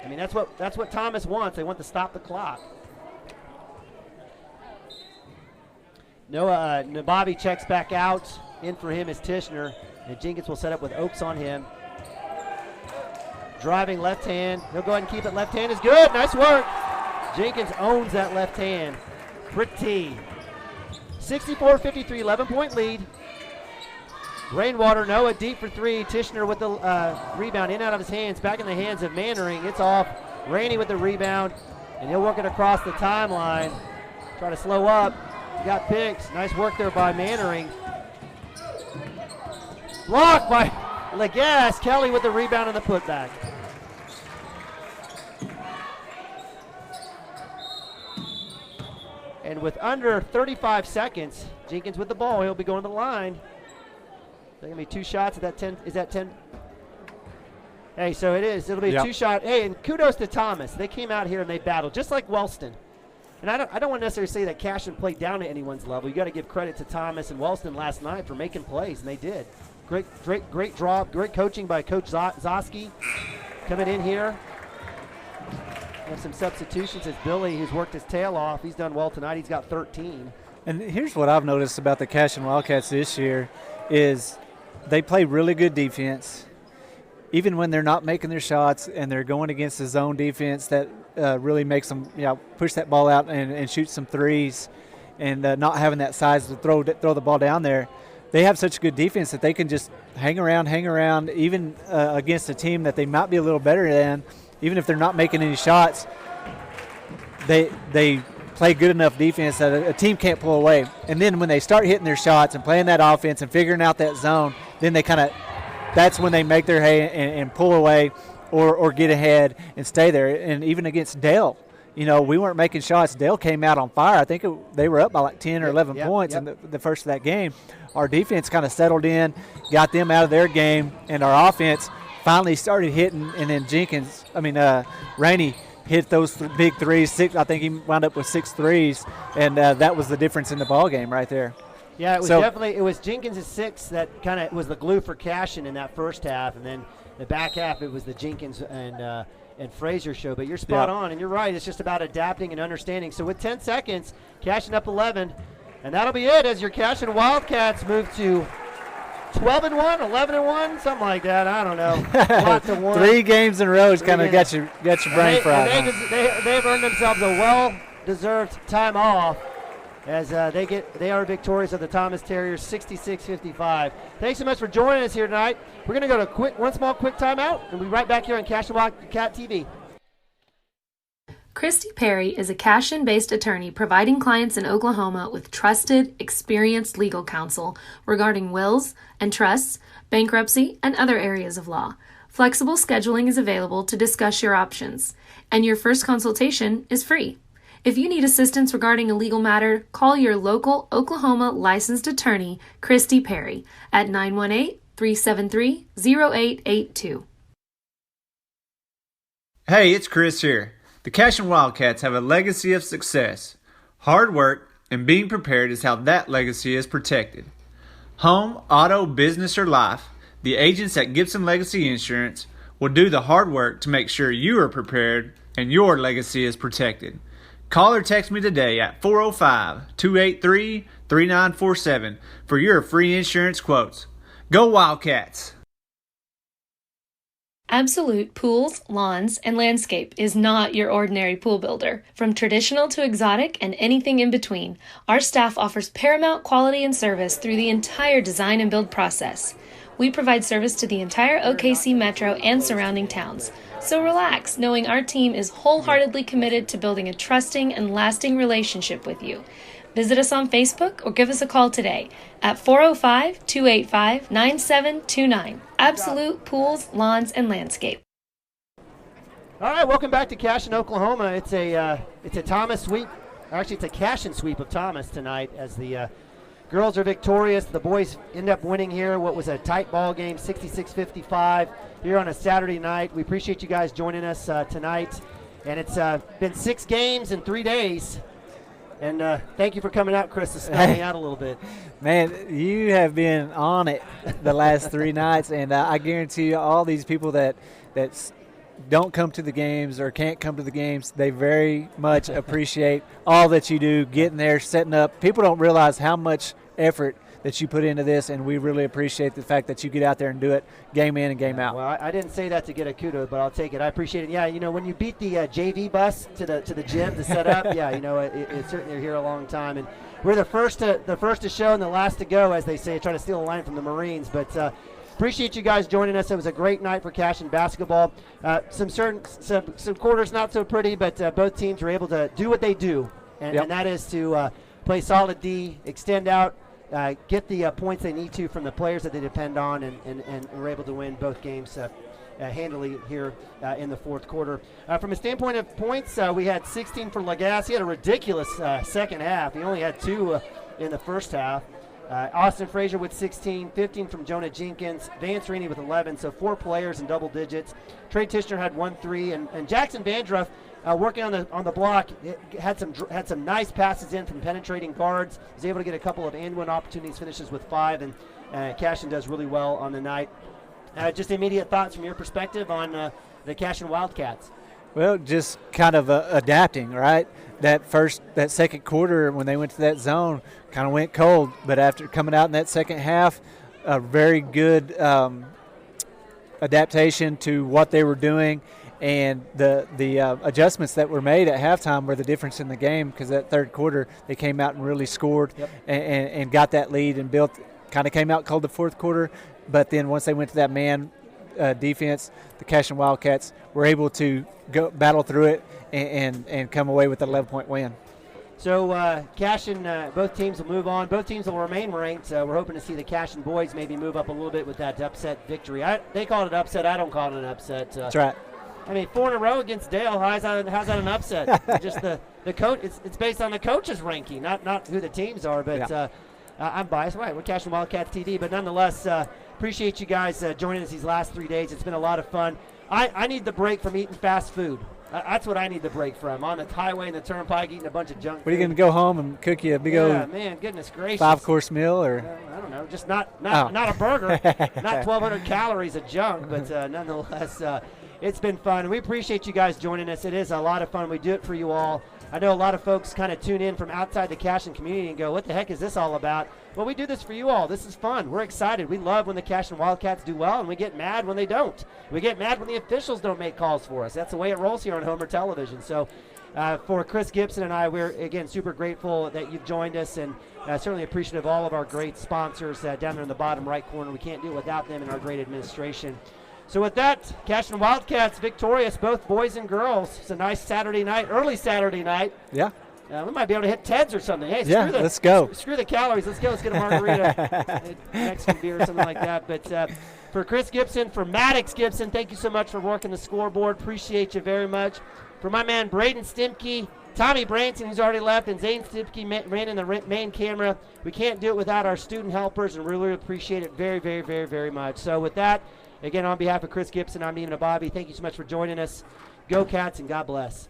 I mean, that's what Thomas wants. They want to stop the clock. Noah Nababi checks back out. In for him is Tishner. And Jenkins will set up with Oaks on him. Driving left hand. He'll go ahead and keep it. Left hand is good. Nice work. Jenkins owns that left hand. Pretty. 64-53, 11-point lead. Rainwater, Noah deep for three. Tishner with the rebound in out of his hands, back in the hands of Mannering. It's off. Rainey with the rebound, and he'll work it across the timeline. Try to slow up. He got picked. Nice work there by Mannering. Blocked by Legas. Kelly with the rebound and the putback. And with under 35 seconds, Jenkins with the ball. He'll be going to the line. There's going to be 2 shots at that 10. Is that 10? Hey, so it is. It'll be a 2-shot. Hey, and kudos to Thomas. They came out here and they battled, just like Wellston. And I don't want to necessarily say that Cashion played down at anyone's level. You got to give credit to Thomas and Wellston last night for making plays, and they did. Great drop, great coaching by Coach Zosky coming in here. We have some substitutions as Billy, who's worked his tail off. He's done well tonight. He's got 13. And here's what I've noticed about the Cashion Wildcats this year is they play really good defense. Even when they're not making their shots and they're going against the zone defense that really makes them push that ball out and shoot some threes, and not having that size to throw the ball down there, they have such good defense that they can just hang around even against a team that they might be a little better than. Even if they're not making any shots, they play good enough defense that a team can't pull away. And then when they start hitting their shots and playing that offense and figuring out that zone, then that's when they make their hay and pull away or get ahead and stay there. And even against Dale, we weren't making shots. Dale came out on fire. I think they were up by like 10 or 11 points in the first of that game. Our defense kind of settled in, got them out of their game, and our offense finally started hitting. And then Rainey hit those big threes. I think he wound up with 6 threes, and that was the difference in the ball game right there. Yeah, it was Jenkins' 6 that kind of was the glue for Cashion in that first half, and then the back half it was the Jenkins and Frazier show. But you're spot on, and you're right. It's just about adapting and understanding. So with 10 seconds, Cashion up 11, and that'll be it as your Cashion Wildcats move to 12-1, 11-1, something like that. I don't know. Lots of 1. 3 games in a row has kind of got your brain fried. They've earned themselves a well-deserved time off as they are victorious of the Thomas Terriers 66-55. Thanks so much for joining us here tonight. We're going to go to one small quick timeout, and we'll be right back here on Cashion Wildcat TV. Christy Perry is a Cashion-based attorney providing clients in Oklahoma with trusted, experienced legal counsel regarding wills and trusts, bankruptcy, and other areas of law. Flexible scheduling is available to discuss your options, and your first consultation is free. If you need assistance regarding a legal matter, call your local Oklahoma licensed attorney, Christy Perry, at 918-373-0882. Hey, it's Chris here. The Cashion Wildcats have a legacy of success. Hard work and being prepared is how that legacy is protected. Home, auto, business, or life, the agents at Gibson Legacy Insurance will do the hard work to make sure you are prepared and your legacy is protected. Call or text me today at 405-283-3947 for your free insurance quotes. Go Wildcats! Absolute Pools, Lawns, and Landscape is not your ordinary pool builder. From traditional to exotic and anything in between, our staff offers paramount quality and service through the entire design and build process. We provide service to the entire OKC metro and surrounding towns. So relax, knowing our team is wholeheartedly committed to building a trusting and lasting relationship with you. Visit us on Facebook or give us a call today at 405-285-9729. Absolute Pools, Lawns, and Landscape. All right, welcome back to Cashion, Oklahoma. It's a Thomas sweep. Actually, it's a Cashion sweep of Thomas tonight as the girls are victorious. The boys end up winning here what was a tight ball game, 66-55, here on a Saturday night. We appreciate you guys joining us tonight. And it's been 6 games in 3 days. And thank you for coming out, Chris, to snuff me out a little bit. Man, you have been on it the last 3 nights, and I guarantee you all these people that don't come to the games or can't come to the games, they very much appreciate all that you do, getting there, setting up. People don't realize how much effort that you put into this, and we really appreciate the fact that you get out there and do it game in and game out. Well, I didn't say that to get a kudos, but I'll take it. I appreciate it. Yeah, when you beat the JV bus to the gym to set up, yeah, it's certainly you're here a long time, and we're the first to show and the last to go, as they say, trying to steal a line from the Marines. But appreciate you guys joining us. It was a great night for Cashion basketball. Some quarters not so pretty, but both teams were able to do what they do, and that is to play solid D, extend out, get the points they need to from the players that they depend on, and were able to win both games handily here in the fourth quarter. From a standpoint of points, we had 16 for Lagasse. He had a ridiculous second half. He only had 2 in the first half. Austin Frazier with 16, 15 from Jonah Jenkins, Vance Rainey with 11, so 4 players in double digits. Trey Tishner had 1-3, and Jackson Vandruff working on the block had some nice passes in from penetrating guards. Was able to get a couple of and-one opportunities, finishes with 5, and Cashion does really well on the night. Just immediate thoughts from your perspective on the Cashion Wildcats. Well, just kind of adapting, right? That second quarter when they went to that zone kind of went cold, but after coming out in that second half, a very good adaptation to what they were doing, and the adjustments that were made at halftime were the difference in the game, because that third quarter they came out and really scored and got that lead and kind of came out cold the fourth quarter, but then once they went to that man defense, the Cashion Wildcats were able to go battle through it and come away with an 11-point win. So Cashion, both teams will move on. Both teams will remain ranked. We're hoping to see the Cashion boys maybe move up a little bit with that upset victory. They call it an upset. I don't call it an upset. That's right. I mean, 4 in a row against Dale. How's that an upset? Just the coach. It's based on the coach's ranking, not who the teams are. But I'm biased. Right, we're Cashion Wildcats TV, but nonetheless, appreciate you guys joining us these last 3 days. It's been a lot of fun. I need the break from eating fast food. That's what I need the break from. On the highway and the turnpike, eating a bunch of junk food. What are you going to go home and cook you a big old man, goodness gracious, 5-course meal, or I don't know, just not a burger, not 1,200 calories of junk, but nonetheless, it's been fun. And we appreciate you guys joining us. It is a lot of fun. We do it for you all. I know a lot of folks kind of tune in from outside the Cashion community and go, what the heck is this all about? Well, we do this for you all. This is fun. We're excited. We love when the Cashion Wildcats do well, and we get mad when they don't. We get mad when the officials don't make calls for us. That's the way it rolls here on Homer Television. So for Chris Gibson and I, we're, again, super grateful that you've joined us, and certainly appreciative of all of our great sponsors down there in the bottom right corner. We can't do it without them and our great administration. So with that, Cashion Wildcats victorious, both boys and girls. It's a nice Saturday night, early Saturday night. Yeah. We might be able to hit Ted's or something. Hey, let's go. Screw the calories. Let's go. Let's get a margarita, Mexican beer or something like that. But for Chris Gibson, for Maddox Gibson, thank you so much for working the scoreboard. Appreciate you very much. For my man Braden Stimke, Tommy Branson, who's already left, and Zane Stimke ran in the main camera. We can't do it without our student helpers, and really appreciate it very, very, very, very much. So with that, again, on behalf of Chris Gibson, I'm Neiman Ababi. Thank you so much for joining us. Go Cats, and God bless.